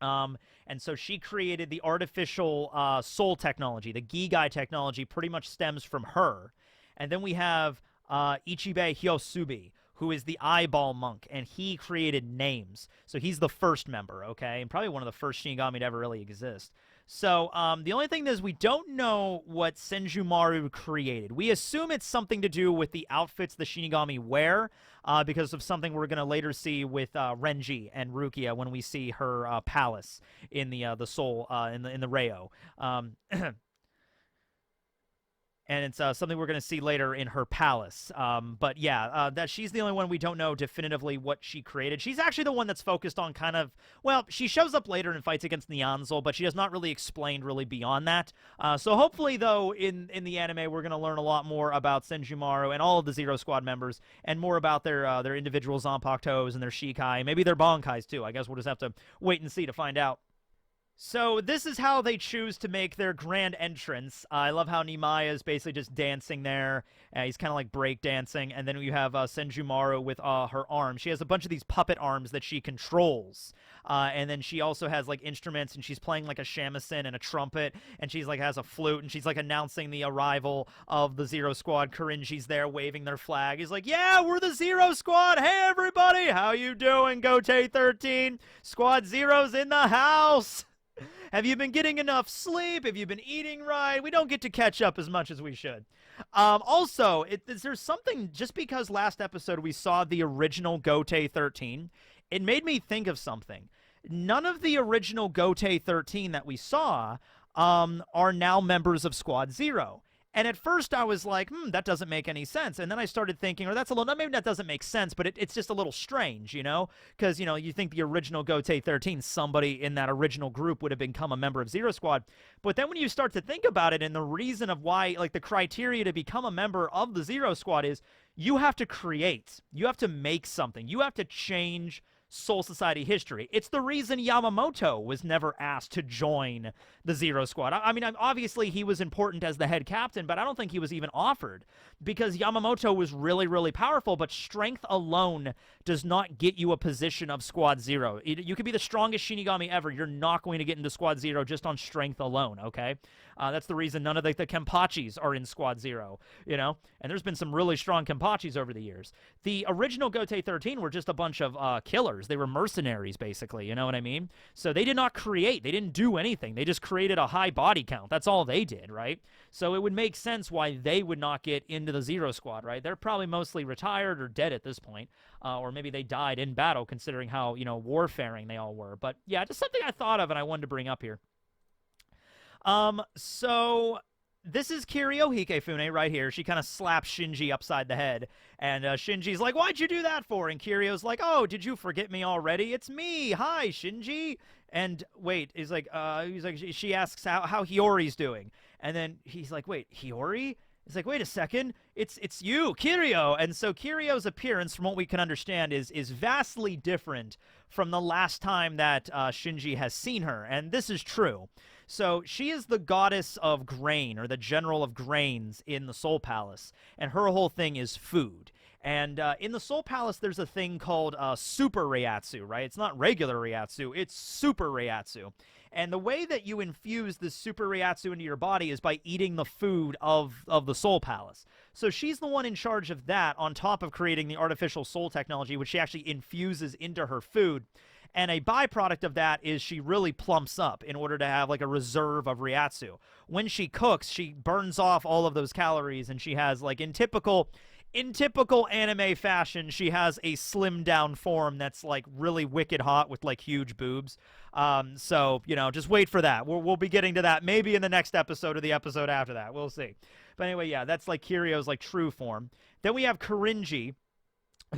And so she created the artificial soul technology. The Gigai technology pretty much stems from her. And then we have Ichibe Hyosubi, who is the eyeball monk, and he created names. So he's the first member, okay? And probably one of the first Shinigami to ever really exist. So the only thing is we don't know what Senjumaru created. We assume it's something to do with the outfits the Shinigami wear, because of something we're going to later see with Renji and Rukia when we see her palace in the Soul, in the Reio. And it's something we're going to see later in her palace. But yeah, that she's the only one we don't know definitively what she created. She's actually the one that's focused on kind of, well, she shows up later and fights against Nyanzel, but she has not really explained really beyond that. So hopefully, though, in the anime, we're going to learn a lot more about Senjumaru and all of the Zero Squad members, and more about their individual Zanpakutos and their Shikai, maybe their Bankais too. I guess we'll just have to wait and see to find out. So this is how they choose to make their grand entrance. I love how Nimaya is basically just dancing there. He's kind of like break dancing. And then you have Senjumaru with her arms. She has a bunch of these puppet arms that she controls. And then she also has like instruments, and she's playing like a shamisen and a trumpet. And she's like has a flute, and she's like announcing the arrival of the Zero Squad. Korinji's there waving their flag. He's like, yeah, we're the Zero Squad. Hey, everybody. How you doing, Gote 13? Squad Zero's in the house. Have you been getting enough sleep? Have you been eating right? We don't get to catch up as much as we should. Also, there's something, just because last episode we saw the original Gote 13, it made me think of something. None of the original Gote 13 that we saw are now members of Squad Zero. And at first I was like, that doesn't make any sense. And then I started thinking, or that's a little, maybe that doesn't make sense, but it's just a little strange, you know? Because, you know, you think the original Gote 13, somebody in that original group would have become a member of Zero Squad. But then when you start to think about it, and the reason of why, like the criteria to become a member of the Zero Squad is you have to create. You have to make something. You have to change Soul Society history. It's the reason Yamamoto was never asked to join the Zero Squad. I mean, obviously he was important as the head captain, but I don't think he was even offered, because Yamamoto was really, really powerful, but strength alone does not get you a position of Squad Zero. You could be the strongest Shinigami ever. You're not going to get into Squad Zero just on strength alone, okay? That's the reason none of the Kenpachis are in Squad Zero, you know? And there's been some really strong Kenpachis over the years. The original Gote 13 were just a bunch of killers. They were mercenaries, basically, you know what I mean? So they did not create. They didn't do anything. They just created a high body count. That's all they did, right? So it would make sense why they would not get into the Zero Squad, right? They're probably mostly retired or dead at this point, or maybe they died in battle, considering how, you know, warfaring they all were. But yeah, just something I thought of and I wanted to bring up here. So this is Kirio Hikefune right here. She kind of slaps Shinji upside the head, and Shinji's like, why'd you do that for? And Kirio's like, oh, did you forget me already? It's me. Hi, Shinji. And wait, he's like, she asks how Hiyori's doing. And then he's like, wait, Hiyori? He's like, wait a second, it's you, Kirio. And so Kirio's appearance, from what we can understand, is vastly different from the last time that Shinji has seen her. And this is true. So she is the goddess of grain, or the general of grains in the Soul Palace. And her whole thing is food. And in the Soul Palace, there's a thing called Super Reiatsu, right? It's not regular Reiatsu, it's Super Reiatsu. And the way that you infuse this Super Reiatsu into your body is by eating the food of the Soul Palace. So she's the one in charge of that, on top of creating the artificial soul technology, which she actually infuses into her food. And a byproduct of that is she really plumps up in order to have like a reserve of Reiatsu. When she cooks, she burns off all of those calories, and she has, like, in typical anime fashion, she has a slimmed down form that's like really wicked hot with like huge boobs. So, you know, just wait for that. We'll be getting to that maybe in the next episode or the episode after that. We'll see. But anyway, yeah, that's like Kiryo's like true form. Then we have Korinji,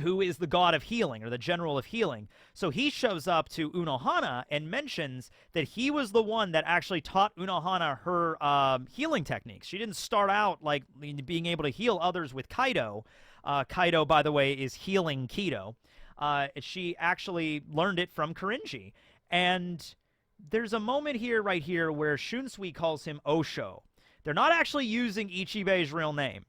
who is the god of healing, or the general of healing. So he shows up to Unohana and mentions that he was the one that actually taught Unohana her healing techniques. She didn't start out like being able to heal others with Kaido. Kaido, by the way, is healing Kido. She actually learned it from Korinji. And there's a moment here, right here, where Shunsui calls him Osho. They're not actually using Ichibei's real name.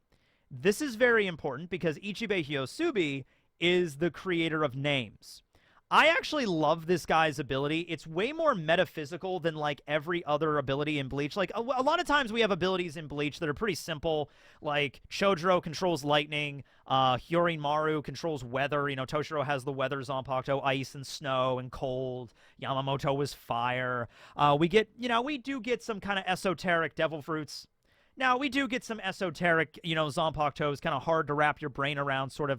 This is very important because Ichibei Hyosubi is the creator of names. I actually love this guy's ability. It's way more metaphysical than like every other ability in Bleach. Like a lot of times we have abilities in Bleach that are pretty simple, like Chodoro controls lightning, Hyorimaru controls weather. You know, Toshiro has the weather Zanpakuto, ice and snow and cold. Yamamoto was fire. We do get some kind of esoteric devil fruits. Now, we do get some esoteric, you know, Zanpakuto is kind of hard to wrap your brain around sort of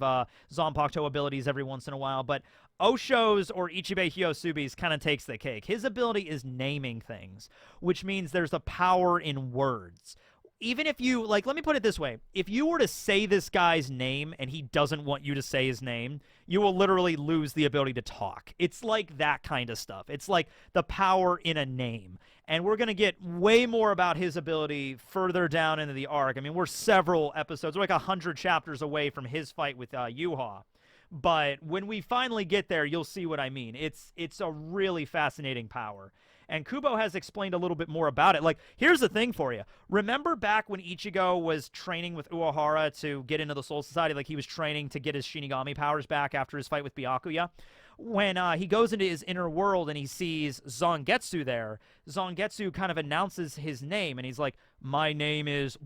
Zanpakuto abilities every once in a while, but Osho's or Ichibei Hyosubi's kind of takes the cake. His ability is naming things, which means there's a power in words. Even if you, like, let me put it this way. If you were to say this guy's name and he doesn't want you to say his name, you will literally lose the ability to talk. It's like that kind of stuff. It's like the power in a name. And we're going to get way more about his ability further down into the arc. I mean, we're several episodes, we're like 100 chapters away from his fight with Yuha. But when we finally get there, you'll see what I mean. It's a really fascinating power. And Kubo has explained a little bit more about it. Like, here's the thing for you. Remember back when Ichigo was training with Uehara to get into the Soul Society? Like, he was training to get his Shinigami powers back after his fight with Byakuya? When he goes into his inner world and he sees Zangetsu there, Zangetsu kind of announces his name, and he's like, my name is...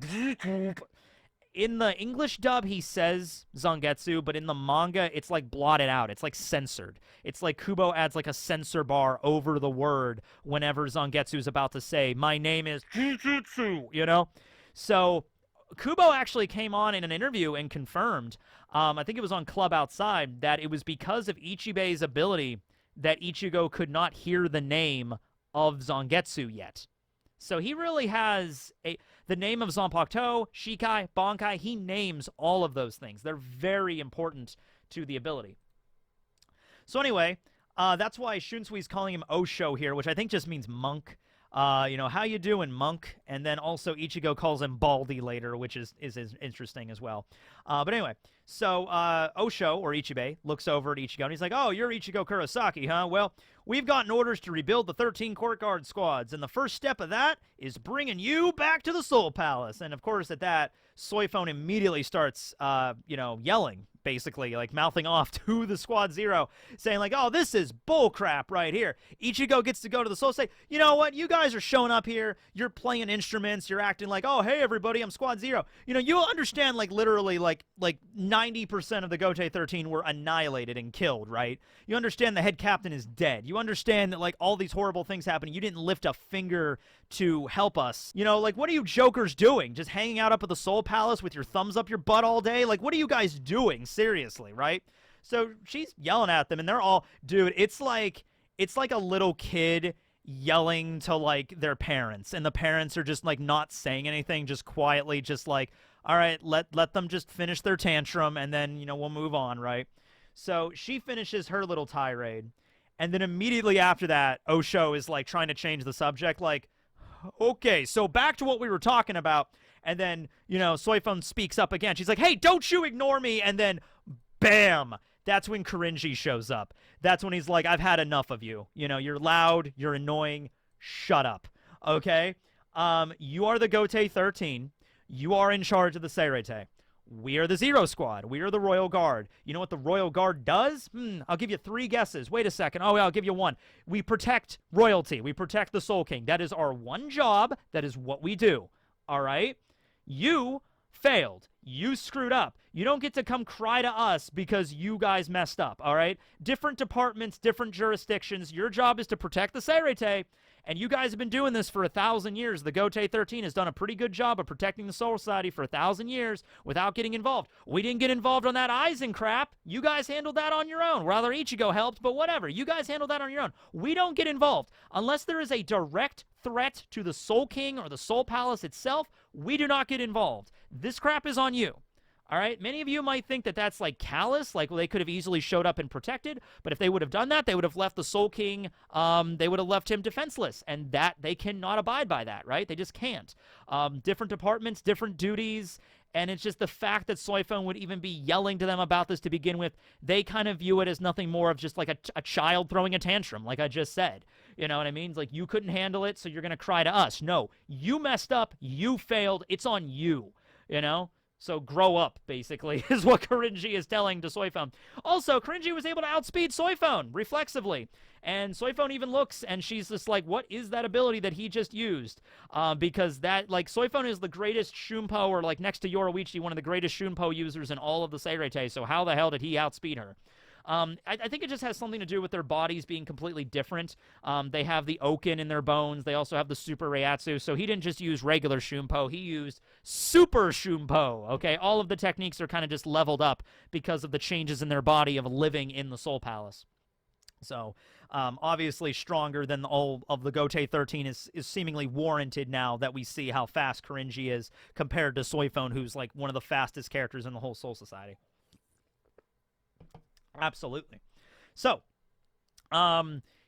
In the English dub, he says Zangetsu, but in the manga, it's like blotted out. It's like censored. It's like Kubo adds like a censor bar over the word whenever Zangetsu is about to say, my name is Jujutsu, you know? So Kubo actually came on in an interview and confirmed, I think it was on Club Outside, that it was because of Ichibei's ability that Ichigo could not hear the name of Zangetsu yet. So he really has the name of Zanpakuto, Shikai, Bankai. He names all of those things. They're very important to the ability. So anyway, that's why Shunsui's calling him Osho here, which I think just means monk. You know, how you doing, monk? And then also Ichigo calls him Baldy later, which is interesting as well. But anyway, so Osho, or Ichibei, looks over at Ichigo, and he's like, oh, you're Ichigo Kurosaki, huh? Well, we've gotten orders to rebuild the 13 court guard squads, and the first step of that is bringing you back to the Soul Palace. And, of course, at that, Soifone immediately starts, you know, yelling, basically, like mouthing off to the Squad Zero, saying like, oh, this is bullcrap right here. Ichigo gets to go to the Soul, say, you know what, you guys are showing up here, you're playing instruments, you're acting like, oh, hey, everybody, I'm Squad Zero. You know, you'll understand, like, literally, like 90% of the Gote 13 were annihilated and killed, right? You understand the head captain is dead. You understand that, like, all these horrible things happening. You didn't lift a finger to help us. You know, like, what are you jokers doing? Just hanging out up at the Soul Palace with your thumbs up your butt all day? Like, what are you guys doing? Seriously, right? So she's yelling at them, and they're all, dude, it's like a little kid yelling to, like, their parents, and the parents are just, like, not saying anything, just quietly, just like, all right, let them just finish their tantrum, and then, you know, we'll move on, right? So she finishes her little tirade, and then immediately after that, Osho is, like, trying to change the subject, like, okay, so back to what we were talking about. And then, you know, Soifone speaks up again. She's like, hey, don't you ignore me. And then, bam, that's when Korinji shows up. That's when he's like, I've had enough of you. You know, you're loud, you're annoying, shut up, okay? You are the Gote 13. You are in charge of the Seirete. We are the Zero Squad. We are the Royal Guard. You know what the Royal Guard does? I'll give you 3 guesses. Wait a second. Oh, yeah, I'll give you 1. We protect royalty. We protect the Soul King. That is our one job. That is what we do. All right? You failed. You screwed up. You don't get to come cry to us because you guys messed up, all right? Different departments, different jurisdictions. Your job is to protect the Seirete, and you guys have been doing this for 1,000 years. The Gotei 13 has done a pretty good job of protecting the Soul Society for 1,000 years without getting involved. We didn't get involved on that Aizen crap. You guys handled that on your own. Rather, Ichigo helped, but whatever. You guys handled that on your own. We don't get involved. Unless there is a direct threat to the Soul King or the Soul Palace itself, we do not get involved. This crap is on you. All right, many of you might think that that's like callous, like they could have easily showed up and protected, but if they would have done that, they would have left the Soul King, they would have left him defenseless, and that they cannot abide by that, right? They just can't. Different departments, different duties, and it's just the fact that Soifeng would even be yelling to them about this to begin with, they kind of view it as nothing more of just like a child throwing a tantrum, like I just said. You know what I mean? It's like, you couldn't handle it, so you're going to cry to us. No, you messed up, you failed, it's on you, you know? So grow up, basically, is what Korinji is telling to Soifeng. Also, Korinji was able to outspeed Soifeng reflexively. And Soifeng even looks, and she's just like, what is that ability that he just used? Because that, like, Soifeng is the greatest Shunpo, or like next to Yoruichi, one of the greatest Shunpo users in all of the Seirete, so how the hell did he outspeed her? I think it just has something to do with their bodies being completely different. They have the Oken in their bones. They also have the Super Reiatsu. So he didn't just use regular Shunpo. He used Super Shunpo, okay? All of the techniques are kind of just leveled up because of the changes in their body of living in the Soul Palace. So, obviously stronger than all of the Gotei 13 is seemingly warranted now that we see how fast Korinji is compared to Soifeng, who's like one of the fastest characters in the whole Soul Society. Absolutely. So,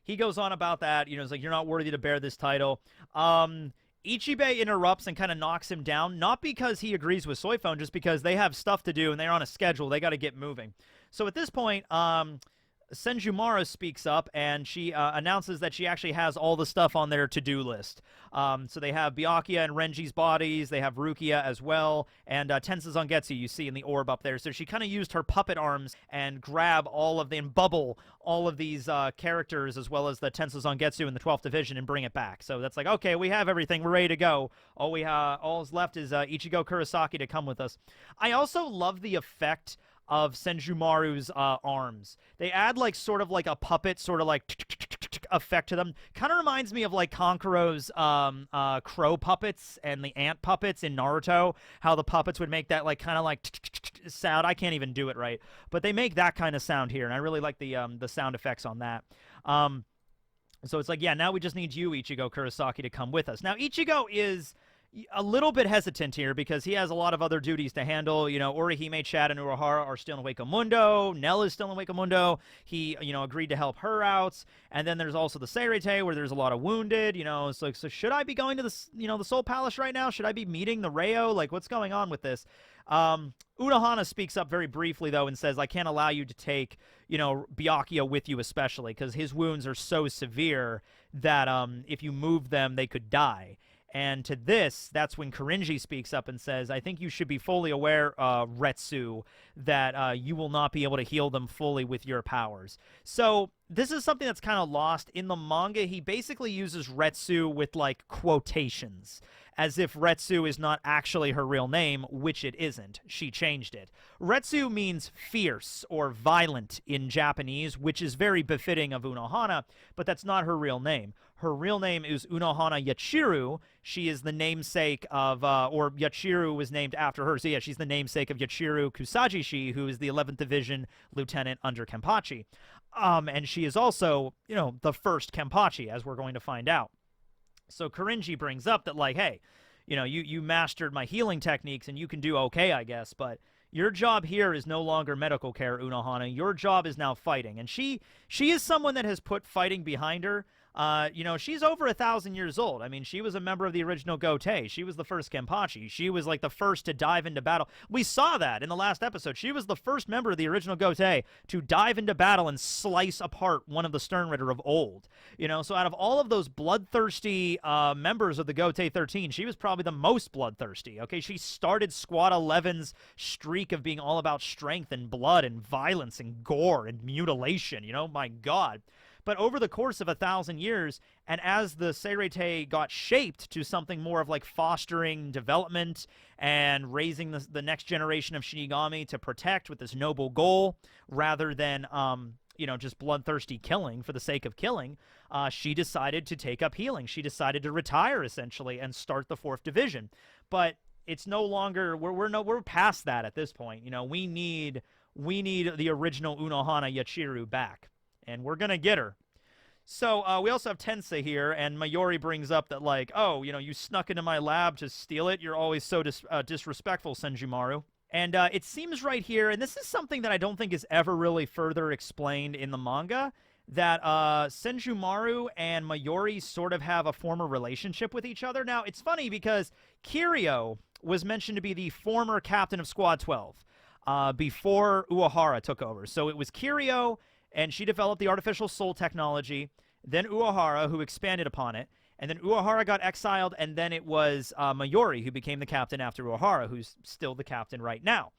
he goes on about that. You know, it's like, you're not worthy to bear this title. Ichibei interrupts and kind of knocks him down, not because he agrees with Soifeng, just because they have stuff to do and they're on a schedule. They got to get moving. So at this point, Senjumara speaks up, and she announces that she actually has all the stuff on their to-do list. So they have Byakuya and Renji's bodies, they have Rukia as well, and Tensa Zangetsu you see in the orb up there. So she kind of used her puppet arms and grab all of and bubble all of these characters, as well as the Tensa Zangetsu in the 12th Division, and bring it back. So that's like, okay, we have everything, we're ready to go. All's left is Ichigo Kurosaki to come with us. I also love the effect of Senjumaru's arms. They add like sort of like a puppet sort of like effect to them. Kind of reminds me of like Kankuro's crow puppets and the ant puppets in Naruto, how the puppets would make that like kind of like sound. I can't even do it right, but they make that kind of sound here, and I really like the sound effects on that. So it's like, yeah, now we just need you, Ichigo Kurosaki, to come with us. Now Ichigo is a little bit hesitant here because he has a lot of other duties to handle. You know, Orihime, Chad, and Urahara are still in Wake Mundo. Nell is still in Wake Mundo. He, you know, agreed to help her out. And then there's also the Seirete, where there's a lot of wounded. You know, so should I be going to the, you know, the Soul Palace right now? Should I be meeting the Reio? Like, what's going on with this? Unohana speaks up very briefly, though, and says, I can't allow you to take, you know, Byakuya with you, especially, because his wounds are so severe that if you move them, they could die. And to this, that's when Korinji speaks up and says, I think you should be fully aware, Retsu, that you will not be able to heal them fully with your powers. So this is something that's kind of lost. In the manga, he basically uses Retsu with, like, quotations, as if Retsu is not actually her real name, which it isn't. She changed it. Retsu means fierce or violent in Japanese, which is very befitting of Unohana, but that's not her real name. Her real name is Unohana Yachiru. She is the namesake of, or Yachiru was named after her. So yeah, she's the namesake of Yachiru Kusajishi, who is the 11th Division lieutenant under Kenpachi. And she is also, you know, the first Kenpachi, as we're going to find out. So Korinji brings up that, like, hey, you know, you mastered my healing techniques and you can do okay, I guess, but your job here is no longer medical care, Unohana. Your job is now fighting. And she is someone that has put fighting behind her. She's over 1,000 years old. I mean, she was a member of the original Gotei. She was the first Kenpachi. She was like the first to dive into battle. We saw that in the last episode. She was the first member of the original Gotei to dive into battle and slice apart one of the Sternritter of old. So out of all of those bloodthirsty members of the Gotei 13, she was probably the most bloodthirsty. Okay, she started Squad 11's streak of being all about strength and blood and violence and gore and mutilation. My God. But over the course of 1,000 years, and as the Seirei got shaped to something more of like fostering development and raising the next generation of Shinigami to protect with this noble goal, rather than just bloodthirsty killing for the sake of killing, she decided to take up healing. She decided to retire essentially and start the 4th Division. But it's no longer we're past that at this point. We need the original Unohana Yachiru back. And we're going to get her. So we also have Tensei here, and Mayuri brings up that, like, oh, you snuck into my lab to steal it. You're always so disrespectful, Senjumaru. And it seems right here, and this is something that I don't think is ever really further explained in the manga, that Senjumaru and Mayuri sort of have a former relationship with each other. Now, it's funny because Kiryu was mentioned to be the former captain of Squad 12 before Uehara took over. So it was Kiryu, and she developed the artificial soul technology, then Uehara, who expanded upon it, and then Uehara got exiled, and then it was Mayuri, who became the captain after Uehara, who's still the captain right now.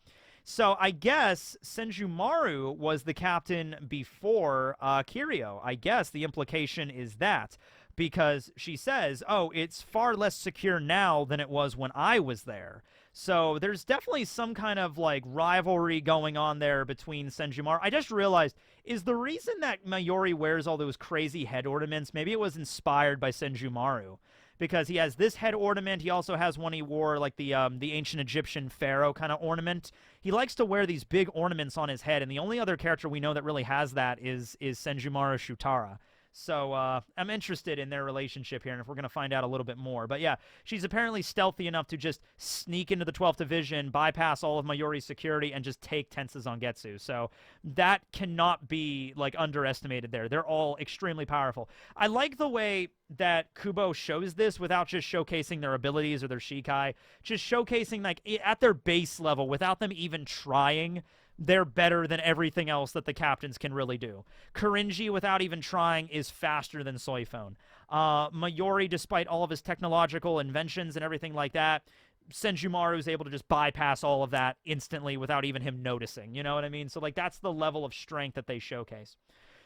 So I guess Senjumaru was the captain before Kiryu. I guess the implication is that, because she says, oh, it's far less secure now than it was when I was there. So there's definitely some kind of like rivalry going on there between Senjumaru. I just realized, is the reason that Mayuri wears all those crazy head ornaments, maybe it was inspired by Senjumaru, because he has this head ornament. He also has one he wore, like the ancient Egyptian pharaoh kind of ornament. He likes to wear these big ornaments on his head, and the only other character we know that really has that is Senjumaru Shutara. So I'm interested in their relationship here, and if we're going to find out a little bit more. But yeah, she's apparently stealthy enough to just sneak into the 12th Division, bypass all of Mayuri's security, and just take Tensa's Zangetsu. So that cannot be like underestimated there. They're all extremely powerful. I like the way that Kubo shows this without just showcasing their abilities or their Shikai, just showcasing like at their base level without them even trying. They're better than everything else that the captains can really do. Kurinji, without even trying, is faster than Soifone. Mayuri, despite all of his technological inventions and everything like that, Senjumaru is able to just bypass all of that instantly without even him noticing. You know what I mean? So, like, that's the level of strength that they showcase.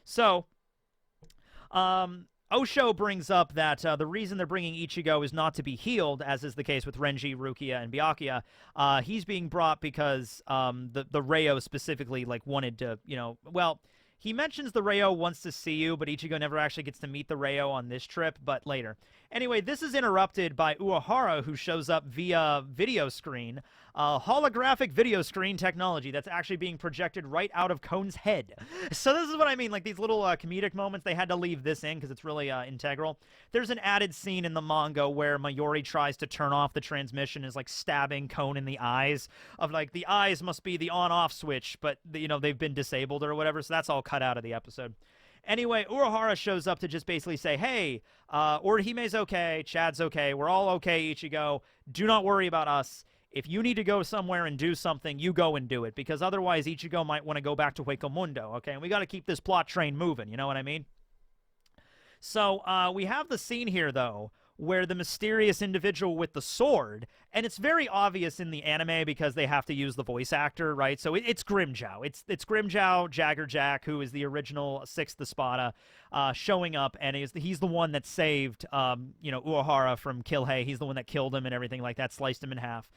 So, Osho brings up that the reason they're bringing Ichigo is not to be healed, as is the case with Renji, Rukia, and Byakuya. He's being brought because the Reio specifically wanted to, well, he mentions the Reio wants to see you, but Ichigo never actually gets to meet the Reio on this trip, but later. Anyway, this is interrupted by Uehara, who shows up via video screen, holographic video screen technology that's actually being projected right out of Kone's head. So this is what I mean, like these little comedic moments, they had to leave this in because it's really integral. There's an added scene in the manga where Mayuri tries to turn off the transmission, is like stabbing Kone in the eyes, of like the eyes must be the on-off switch, but they've been disabled or whatever, so that's all cut out of the episode. Anyway, Uehara shows up to just basically say, hey, Orihime's okay, Chad's okay, we're all okay, Ichigo, do not worry about us. If you need to go somewhere and do something, you go and do it, because otherwise Ichigo might want to go back to Huecomundo, okay? And we got to keep this plot train moving, you know what I mean? So we have the scene here, though, where the mysterious individual with the sword, and it's very obvious in the anime because they have to use the voice actor, right? So it's Grimmjow. It's Grimmjow Jaggerjack, who is the original 6th Espada, showing up, and he's the one that saved, Uehara from Killhei. He's the one that killed him and everything like that, sliced him in half.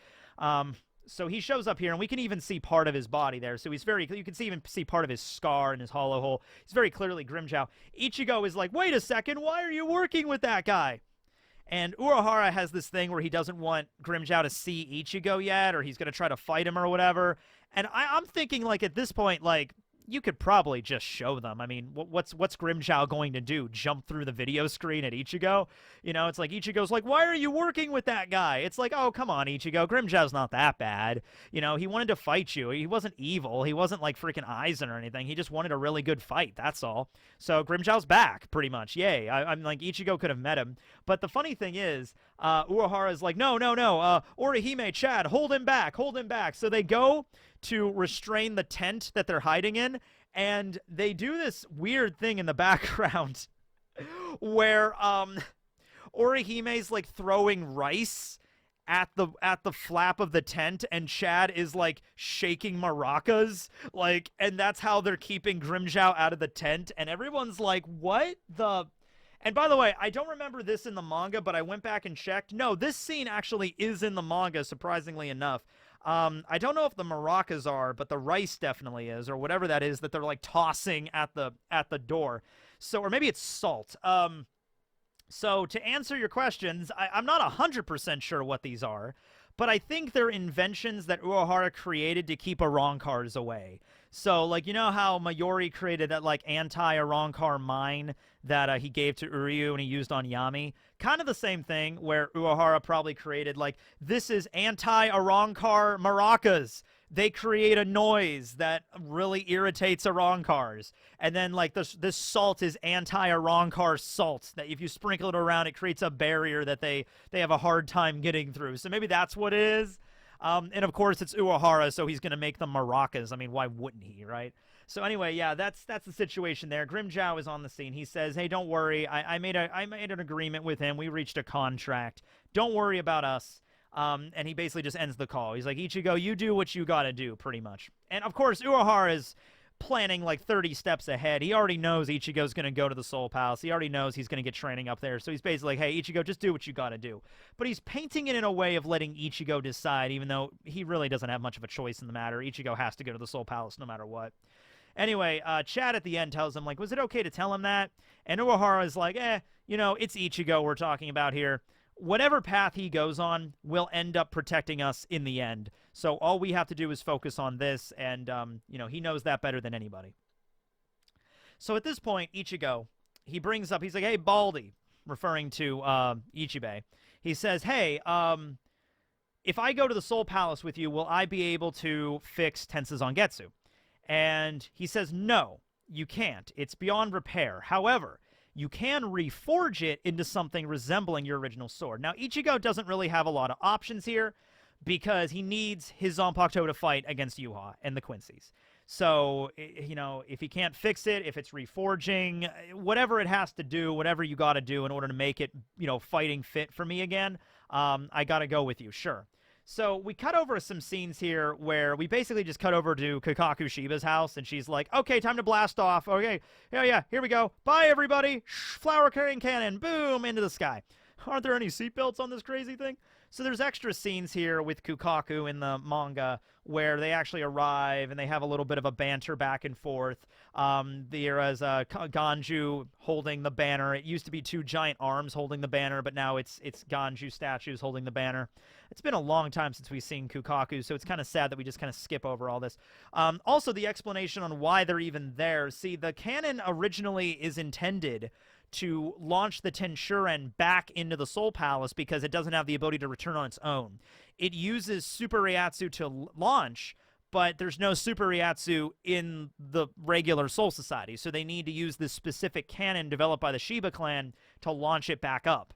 So he shows up here, and we can even see part of his body there. So you can even see part of his scar and his hollow hole. He's very clearly Grimmjow. Ichigo is like, wait a second, why are you working with that guy? And Uehara has this thing where he doesn't want Grimmjow to see Ichigo yet, or he's going to try to fight him or whatever. And I'm thinking, like, at this point, like, you could probably just show them. I mean, what's Grimjow going to do? Jump through the video screen at Ichigo? You know, it's like Ichigo's like, why are you working with that guy? It's like, oh, come on, Ichigo. Grimjow's not that bad. You know, he wanted to fight you. He wasn't evil. He wasn't like freaking Aizen or anything. He just wanted a really good fight. That's all. So Grimjow's back, pretty much. Yay. I'm like, Ichigo could have met him. But the funny thing is, Uehara's like, no. Orihime, Chad, hold him back. Hold him back. So they go to restrain the tent that they're hiding in, and they do this weird thing in the background where Orihime's like throwing rice at the flap of the tent, and Chad is like shaking maracas, like, and that's how they're keeping Grimjow out of the tent, and everyone's like, what the... And by the way, I don't remember this in the manga, but I went back and checked. No, this scene actually is in the manga, surprisingly enough. I don't know if the maracas are, but the rice definitely is, or whatever that is that they're like tossing at the door. So, or maybe it's salt. So to answer your questions, I'm not 100% sure what these are, but I think they're inventions that Uehara created to keep Arrancars away. So, like, you know how Mayuri created that, like, anti-Arrancar mine that he gave to Uryu and he used on Yami? Kind of the same thing where Uehara probably created, like, this is anti-Arrancar maracas. They create a noise that really irritates Arrancars. And then, like, this salt is anti-Arrancar salt, that if you sprinkle it around, it creates a barrier that they have a hard time getting through. So maybe that's what it is. And of course, it's Uehara, so he's going to make them maracas. I mean, why wouldn't he, right? So anyway, yeah, that's the situation there. Grimjow is on the scene. He says, hey, don't worry. I made an agreement with him. We reached a contract. Don't worry about us. And he basically just ends the call. He's like, Ichigo, you do what you got to do, pretty much. And of course, Uehara is planning like 30 steps ahead. He already knows Ichigo's going to go to the Soul Palace. He already knows he's going to get training up there. So he's basically like, hey, Ichigo, just do what you got to do. But he's painting it in a way of letting Ichigo decide, even though he really doesn't have much of a choice in the matter. Ichigo has to go to the Soul Palace no matter what. Anyway, Chad at the end tells him, like, was it okay to tell him that? And Uehara is like, you know, it's Ichigo we're talking about here. Whatever path he goes on will end up protecting us in the end. So all we have to do is focus on this, and, you know, he knows that better than anybody. So at this point, Ichigo, he brings up, he's like, hey, Baldy, referring to Ichibei. He says, hey, if I go to the Soul Palace with you, will I be able to fix Tensa Zangetsu? And he says, no, you can't. It's beyond repair. However, you can reforge it into something resembling your original sword. Now, Ichigo doesn't really have a lot of options here because he needs his Zanpakuto to fight against Yuha and the Quincy's. So, you know, if he can't fix it, if it's reforging, whatever it has to do, whatever you got to do in order to make it, you know, fighting fit for me again, I got to go with you, sure. So we cut over some scenes here where we basically just cut over to Kakaku Shiba's house, and she's like, okay, time to blast off. Okay, yeah, here we go. Bye, everybody. Flower-carrying cannon. Boom, into the sky. Aren't there any seatbelts on this crazy thing? So there's extra scenes here with Kukaku in the manga where they actually arrive and they have a little bit of a banter back and forth. There is Ganju holding the banner. It used to be two giant arms holding the banner, but now it's Ganju statues holding the banner. It's been a long time since we've seen Kukaku, so it's kind of sad that we just kind of skip over all this. Also, the explanation on why they're even there. See, the cannon originally is intended to launch the Tenshuren back into the Soul Palace because it doesn't have the ability to return on its own. It uses Super Reiatsu to launch, but there's no Super Reiatsu in the regular Soul Society, so they need to use this specific cannon developed by the Shiba clan to launch it back up.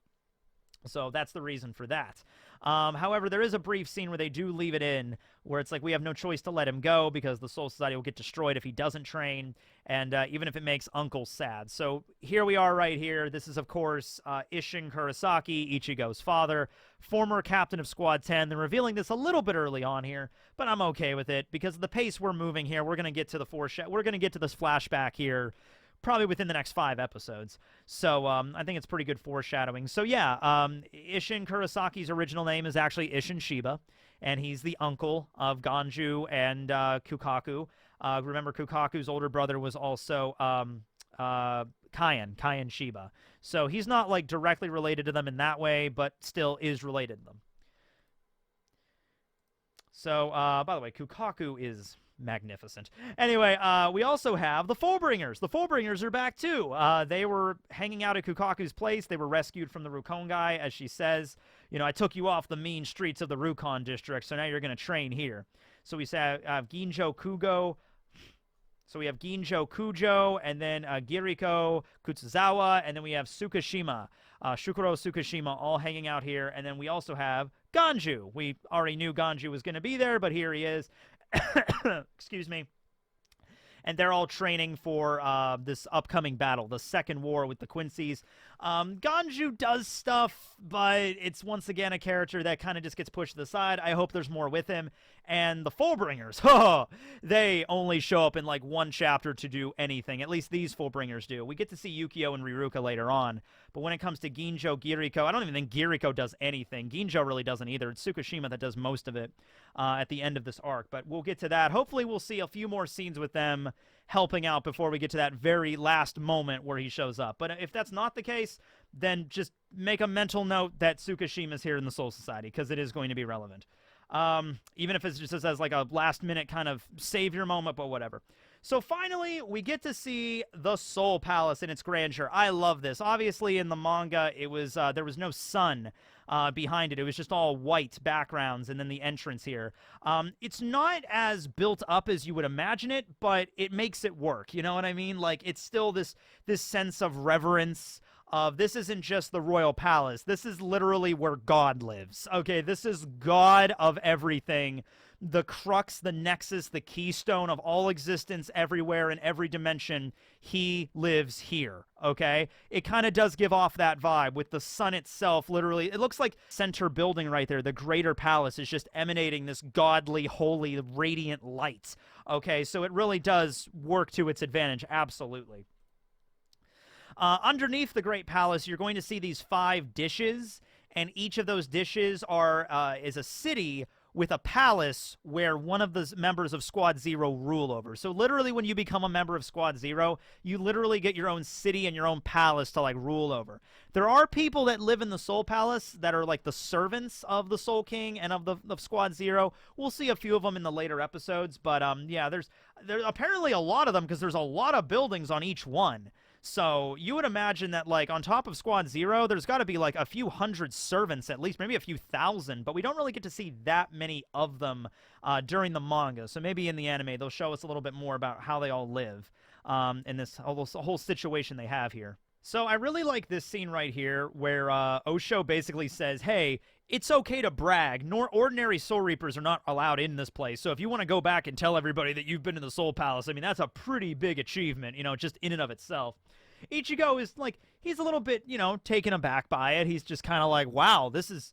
So that's the reason for that. However, there is a brief scene where they do leave it in, where it's like we have no choice to let him go because the Soul Society will get destroyed if he doesn't train, and even if it makes Uncle sad. So here we are right here. This is, of course, Isshin Kurosaki, Ichigo's father, former captain of Squad 10. They're revealing this a little bit early on here, but I'm okay with it because of the pace we're moving here. We're going to get to the we're going to get to this flashback here probably within the next 5 episodes. So I think it's pretty good foreshadowing. So yeah, Isshin Kurosaki's original name is actually Isshin Shiba, and he's the uncle of Ganju and Kukaku. Remember, Kukaku's older brother was also Kaien Shiba. So he's not like directly related to them in that way, but still is related to them. So, by the way, Kukaku is magnificent. Anyway, we also have the Fullbringers. The Fullbringers are back, too. They were hanging out at Kukaku's place. They were rescued from the Rukon guy, as she says. You know, I took you off the mean streets of the Rukon district, so now you're going to train here. So we have Ginjo Kugo. So we have Ginjo Kujo, and then Giriko Kutsuzawa, and then we have Tsukishima, Shukuro Tsukishima, all hanging out here. And then we also have Ganju. We already knew Ganju was going to be there, but here he is. Excuse me. And they're all training for this upcoming battle, the second war with the Quincy's. Ganju does stuff, but it's once again a character that kind of just gets pushed to the side. I hope there's more with him. And the Fullbringers, they only show up in like one chapter to do anything. At least these Fullbringers do. We get to see Yukio and Riruka later on. But when it comes to Ginjo, Giriko, I don't even think Giriko does anything. Ginjo really doesn't either. It's Tsukishima that does most of it at the end of this arc. But we'll get to that. Hopefully we'll see a few more scenes with them helping out before we get to that very last moment where he shows up. But if that's not the case, then just make a mental note that Tsukishima's here in the Soul Society, because it is going to be relevant. Even if it's just as like a last-minute kind of savior moment, but whatever. So finally, we get to see the Soul Palace in its grandeur. I love this. Obviously, in the manga, it was there was no sun behind it. It was just all white backgrounds, and then the entrance here. It's not as built up as you would imagine it, but it makes it work. You know what I mean? Like, it's still this sense of reverence. This isn't just the royal palace. This is literally where God lives. Okay, this is God of everything. The crux, the nexus, the keystone of all existence everywhere in every dimension. He lives here, okay? It kind of does give off that vibe with the sun itself, literally. It looks like center building right there, the greater palace, is just emanating this godly, holy, radiant light. Okay, so it really does work to its advantage, absolutely. Underneath the Great Palace, you're going to see these 5 dishes, and each of those dishes is a city with a palace where one of the members of Squad Zero rule over. So literally when you become a member of Squad Zero, you literally get your own city and your own palace to like rule over. There are people that live in the Soul Palace that are like the servants of the Soul King and of Squad Zero. We'll see a few of them in the later episodes, but yeah, there's apparently a lot of them because there's a lot of buildings on each one. So you would imagine that, like, on top of Squad Zero, there's got to be, like, a few hundred servants at least, maybe a few thousand, but we don't really get to see that many of them during the manga. So maybe in the anime, they'll show us a little bit more about how they all live in this whole situation they have here. So I really like this scene right here where Osho basically says, hey, it's okay to brag, nor ordinary Soul Reapers are not allowed in this place. So if you want to go back and tell everybody that you've been to the Soul Palace, I mean, that's a pretty big achievement, you know, just in and of itself. Ichigo is like, he's a little bit, you know, taken aback by it. He's just kind of like, wow, this is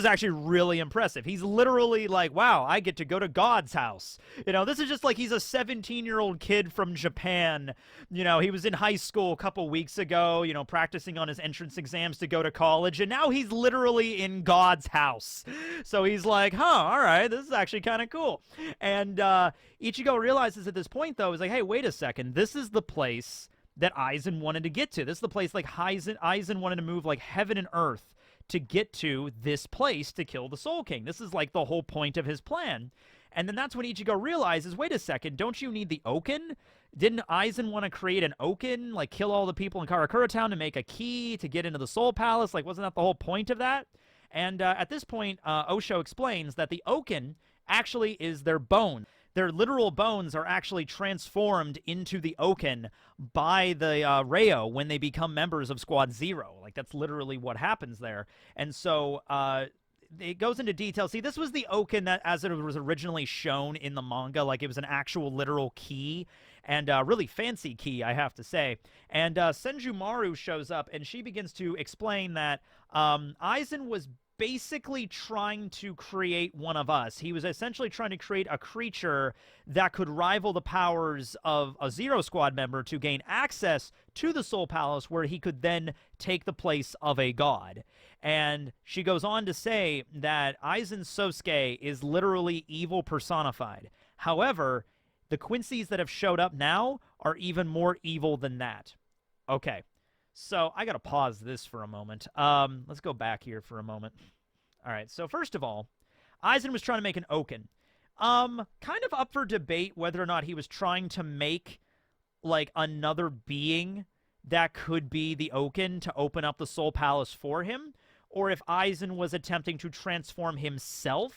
actually really impressive. He's literally like, wow, I get to go to God's house. You know, this is just like he's a 17-year-old kid from Japan. You know, he was in high school a couple weeks ago, you know, practicing on his entrance exams to go to college, and now he's literally in God's house. So he's like, huh, all right, this is actually kind of cool. And Ichigo realizes at this point, though, is like, hey, wait a second, this is the place that Aizen wanted to get to. This is the place like Aizen wanted to move like heaven and earth to get to this place to kill the Soul King. This is like the whole point of his plan. And then that's when Ichigo realizes, wait a second, don't you need the Oken? Didn't Aizen want to create an Oken, like kill all the people in Karakura Town to make a key to get into the Soul Palace? Like, wasn't that the whole point of that? And at this point, Osho explains that the Oken actually is their bone. Their literal bones are actually transformed into the Oken by the Reio when they become members of Squad Zero. Like, that's literally what happens there. And so it goes into detail. See, this was the Oken that, as it was originally shown in the manga, like it was an actual literal key, and a really fancy key, I have to say. And Senjumaru shows up, and she begins to explain that Aizen was basically trying to create one of us. He was essentially trying to create a creature that could rival the powers of a Zero Squad member to gain access to the Soul Palace, where he could then take the place of a god. And she goes on to say that Aizen Sosuke is literally evil personified. However, the Quincy's that have showed up now are even more evil than that. Okay. So I got to pause this for a moment. Let's go back here for a moment. All right, so first of all, Aizen was trying to make an Oken. Kind of up for debate whether or not he was trying to make, like, another being that could be the Oken to open up the Soul Palace for him, or if Aizen was attempting to transform himself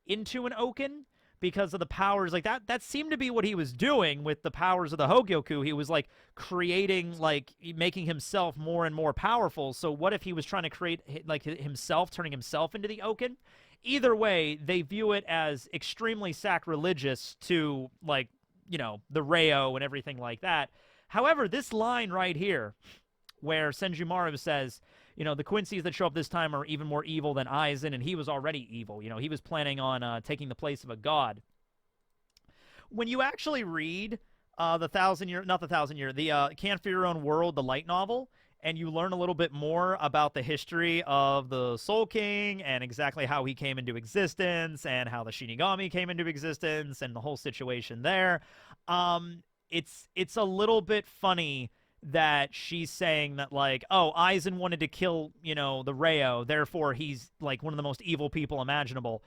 into an Oken because of the powers. Like, that seemed to be what he was doing with the powers of the Hogyoku. He was, like, creating, like, making himself more and more powerful. So what if he was trying to create, like, himself, turning himself into the Oken? Either way, they view it as extremely sacrilegious to, like, you know, the Reio and everything like that. However, this line right here, where Senjumaru says, you know, the Quincy's that show up this time are even more evil than Aizen, and he was already evil. You know, he was planning on taking the place of a god. When you actually read the Can't Fear Your Own World, the light novel, and you learn a little bit more about the history of the Soul King and exactly how he came into existence and how the Shinigami came into existence and the whole situation there, it's a little bit funny that she's saying that, like, oh, Aizen wanted to kill, you know, the Reio, therefore he's, like, one of the most evil people imaginable.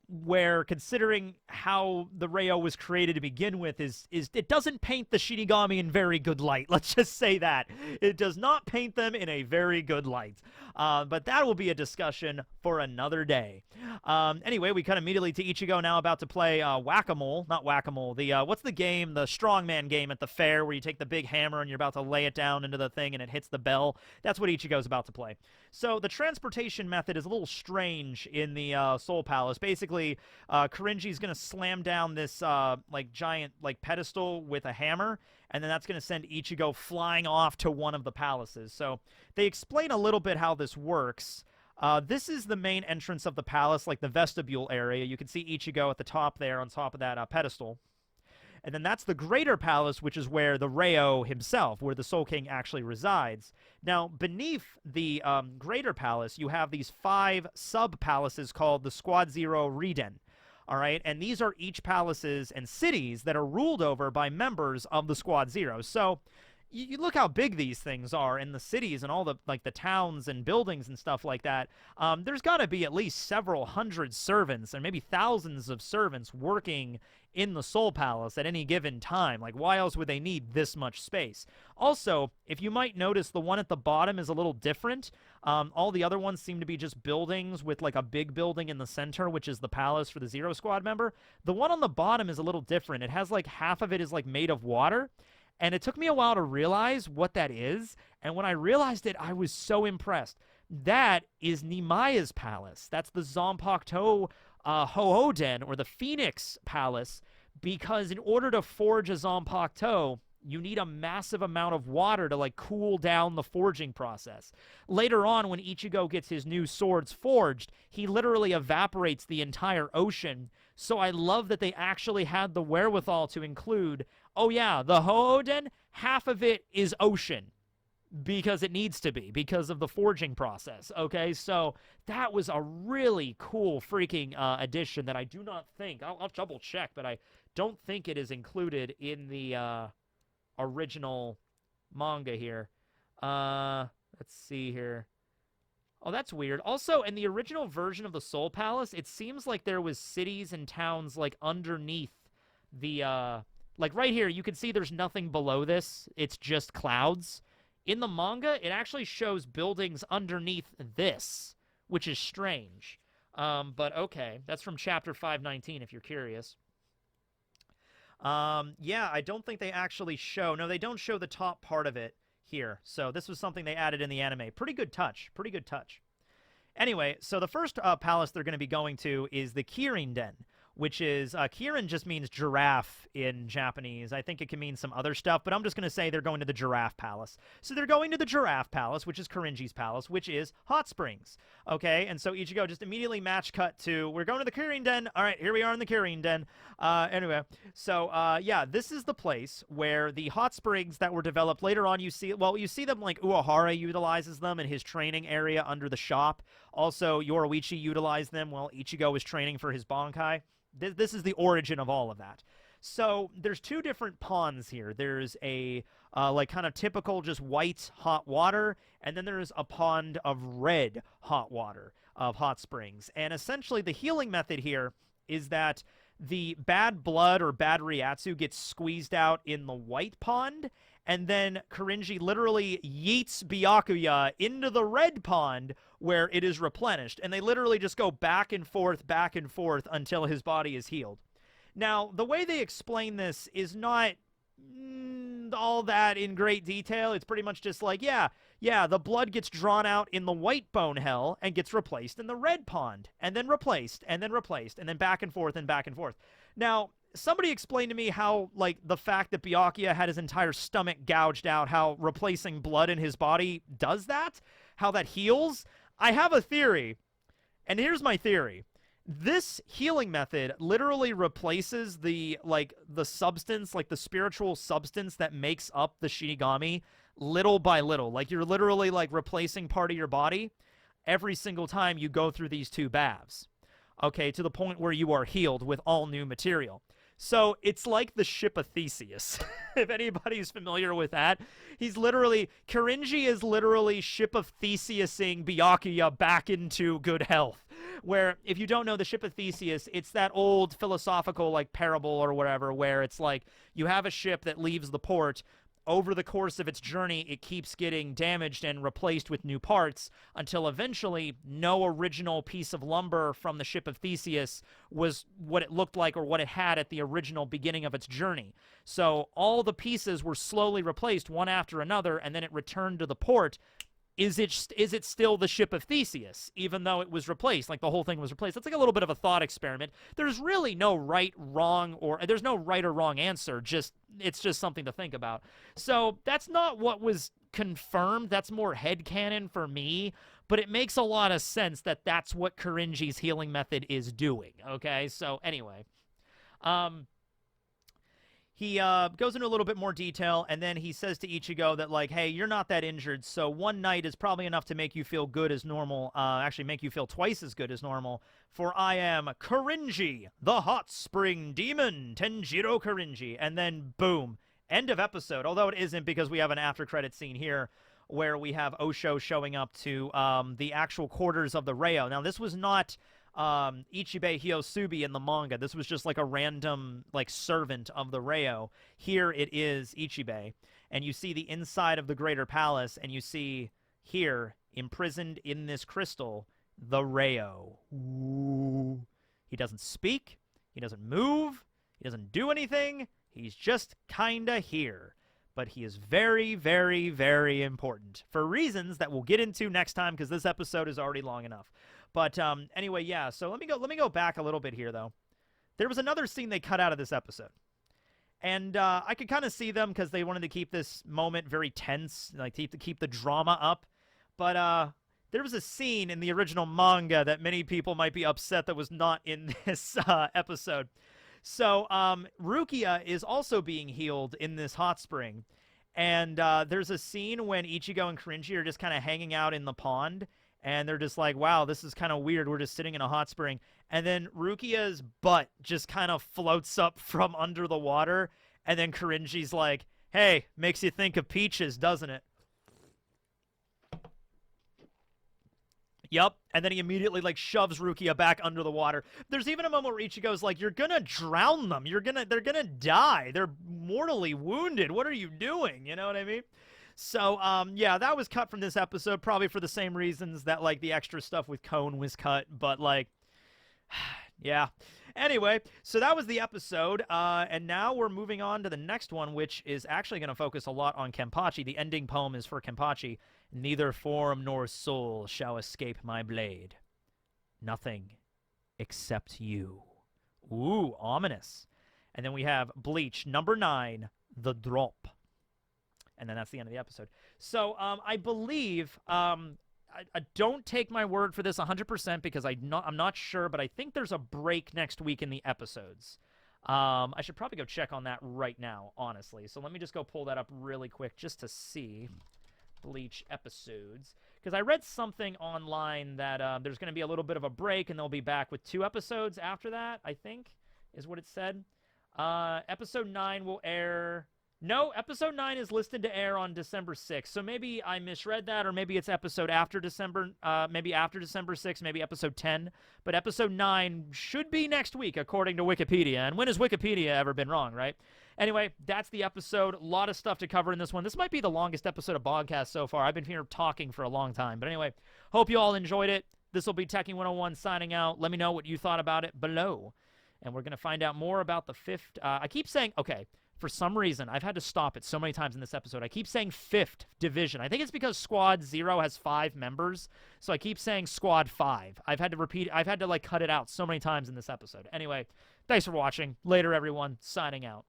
Where, considering how the Reio was created to begin with, is it doesn't paint the Shinigami in very good light. Let's just say that. It does not paint them in a very good light. But that will be a discussion for another day. Anyway, we cut immediately to Ichigo, now about to play Whack-A-Mole. Not Whack-A-Mole. What's the game? The strongman game at the fair where you take the big hammer and you're about to lay it down into the thing and it hits the bell. That's what Ichigo's about to play. So the transportation method is a little strange in the Soul Palace. Basically, Korinji's going to slam down this like giant like pedestal with a hammer, and then that's going to send Ichigo flying off to one of the palaces. So they explain a little bit how this works. This is the main entrance of the palace, like the vestibule area. You can see Ichigo at the top there on top of that pedestal. And then that's the Greater Palace, which is where the Reio himself, where the Soul King actually resides. Now, beneath the Greater Palace, you have these 5 sub-palaces called the Squad Zero Riden. All right, and these are each palaces and cities that are ruled over by members of the Squad Zero. So you look how big these things are in the cities and all the, like, the towns and buildings and stuff like that. There's got to be at least several hundred servants and maybe thousands of servants working in the Soul Palace at any given time. Like, why else would they need this much space? Also, if you might notice, the one at the bottom is a little different. All the other ones seem to be just buildings with, like, a big building in the center, which is the palace for the Zero Squad member. The one on the bottom is a little different. It has, like, half of it is, like, made of water. And it took me a while to realize what that is. And when I realized it, I was so impressed. That is Nimaya's palace. That's the Zanpakuto Hohoden, or the Phoenix Palace, because in order to forge a Zanpakuto, you need a massive amount of water to, like, cool down the forging process. Later on, when Ichigo gets his new swords forged, he literally evaporates the entire ocean. So I love that they actually had the wherewithal to include, oh yeah, the Hohoden, half of it is ocean. Because it needs to be, because of the forging process, okay? So that was a really cool freaking addition that I do not think, I'll double check, but I don't think it is included in the original manga here. Let's see here. Oh, that's weird. Also, in the original version of the Soul Palace, it seems like there was cities and towns, like, underneath the, like, right here, you can see there's nothing below this. It's just clouds. In the manga, it actually shows buildings underneath this, which is strange. But okay, that's from chapter 519 if you're curious. Yeah, I don't think they actually show. No, they don't show the top part of it here. So this was something they added in the anime. Pretty good touch. Pretty good touch. Anyway, so the first palace they're going to be going to is the Kirin Den, which is, Kirin just means giraffe in Japanese. I think it can mean some other stuff, but I'm just going to say they're going to the Giraffe Palace. So they're going to the Giraffe Palace, which is Korinji's palace, which is Hot Springs. Okay, and so Ichigo just immediately match cut to, we're going to the Kirin Den. All right, here we are in the Kirin Den. Anyway, so, yeah, this is the place where the hot springs that were developed later on, you see them, like, Uehara utilizes them in his training area under the shop. Also, Yoruichi utilized them while Ichigo was training for his Bankai. This is the origin of all of that. So there's 2 different ponds here. There's a, like, kind of typical just white hot water, and then there's a pond of red hot water. of hot springs. And essentially the healing method here is that the bad blood or bad Ryatsu gets squeezed out in the white pond, and then Korinji literally yeets Byakuya into the red pond where it is replenished. And they literally just go back and forth until his body is healed. Now, the way they explain this is not all that in great detail. It's pretty much just like, yeah, the blood gets drawn out in the white bone hell and gets replaced in the red pond, and then replaced, and then replaced, and then back and forth and back and forth. Now, somebody explained to me how, like, the fact that Byakuya had his entire stomach gouged out, how replacing blood in his body does that, how that heals. I have a theory, and here's my theory. This healing method literally replaces the substance, like the spiritual substance that makes up the Shinigami little by little. Like, you're literally, like, replacing part of your body every single time you go through these two baths. Okay, to the point where you are healed with all new material. So it's like the ship of Theseus. If anybody's familiar with that, Korinji is literally ship of Theseusing Byakuya back into good health. Where, if you don't know the ship of Theseus, it's that old philosophical, like, parable or whatever, where it's like you have a ship that leaves the port. Over the course of its journey, it keeps getting damaged and replaced with new parts until eventually no original piece of lumber from the ship of Theseus was what it looked like or what it had at the original beginning of its journey. So all the pieces were slowly replaced one after another, and then it returned to the port. Is it still the ship of Theseus, even though it was replaced? Like, the whole thing was replaced. That's like a little bit of a thought experiment. There's really no right, wrong, or there's no right or wrong answer. It's just something to think about. So that's not what was confirmed. That's more headcanon for me. But it makes a lot of sense that that's what Korinji's healing method is doing. Okay, so anyway. He goes into a little bit more detail, and then he says to Ichigo that, like, hey, you're not that injured, so one night is probably enough to make you feel good as normal, actually make you feel twice as good as normal, for I am Korinji, the hot spring demon, Tenjiro Korinji. And then, boom, end of episode, although it isn't, because we have an after-credit scene here where we have Osho showing up to the actual quarters of the Reio. Now, this was not Ichibei Hyosubi in the manga. This was just like a random, like, servant of the Reio. Here it is Ichibei, and you see the inside of the Greater Palace, and you see here, imprisoned in this crystal, the Reio. Ooh. He doesn't speak, he doesn't move, he doesn't do anything, he's just kinda here. But he is very, very, very important for reasons that we'll get into next time, because this episode is already long enough. But anyway, yeah, so let me go back a little bit here, though. There was another scene they cut out of this episode. And I could kind of see them because they wanted to keep this moment very tense, like to keep the drama up. But there was a scene in the original manga that many people might be upset that was not in this episode. So Rukia is also being healed in this hot spring. And there's a scene when Ichigo and Korinji are just kind of hanging out in the pond. And they're just like, wow, this is kind of weird. We're just sitting in a hot spring. And then Rukia's butt just kind of floats up from under the water. And then Korinji's like, hey, makes you think of peaches, doesn't it? Yep. And then he immediately, like, shoves Rukia back under the water. There's even a moment where Ichigo's like, you're gonna drown them. They're gonna die. They're mortally wounded. What are you doing? You know what I mean? So, yeah, that was cut from this episode, probably for the same reasons that, like, the extra stuff with Cone was cut, but, like, yeah. Anyway, so that was the episode, and now we're moving on to the next one, which is actually going to focus a lot on Kenpachi. The ending poem is for Kenpachi. Neither form nor soul shall escape my blade. Nothing except you. Ooh, ominous. And then we have Bleach, number 9, The Drop. And then that's the end of the episode. So I believe, I don't take my word for this 100% because I'm not sure, but I think there's a break next week in the episodes. I should probably go check on that right now, honestly. So let me just go pull that up really quick just to see Bleach episodes. Because I read something online that there's going to be a little bit of a break and they'll be back with 2 episodes after that, I think, is what it said. Episode 9 will air No, episode 9 is listed to air on December 6th. So maybe I misread that, or maybe it's episode after December, maybe after December 6th, maybe episode 10. But episode 9 should be next week, according to Wikipedia. And when has Wikipedia ever been wrong, right? Anyway, that's the episode. A lot of stuff to cover in this one. This might be the longest episode of BANKAST so far. I've been here talking for a long time. But anyway, hope you all enjoyed it. This will be Techie 101 signing out. Let me know what you thought about it below. And we're going to find out more about the 5th. I keep saying, okay, for some reason, I've had to stop it so many times in this episode. I keep saying 5th division. I think it's because Squad 0 has 5 members. So I keep saying Squad 5. I've had to repeat, I've had to like cut it out so many times in this episode. Anyway, thanks for watching. Later, everyone. Signing out.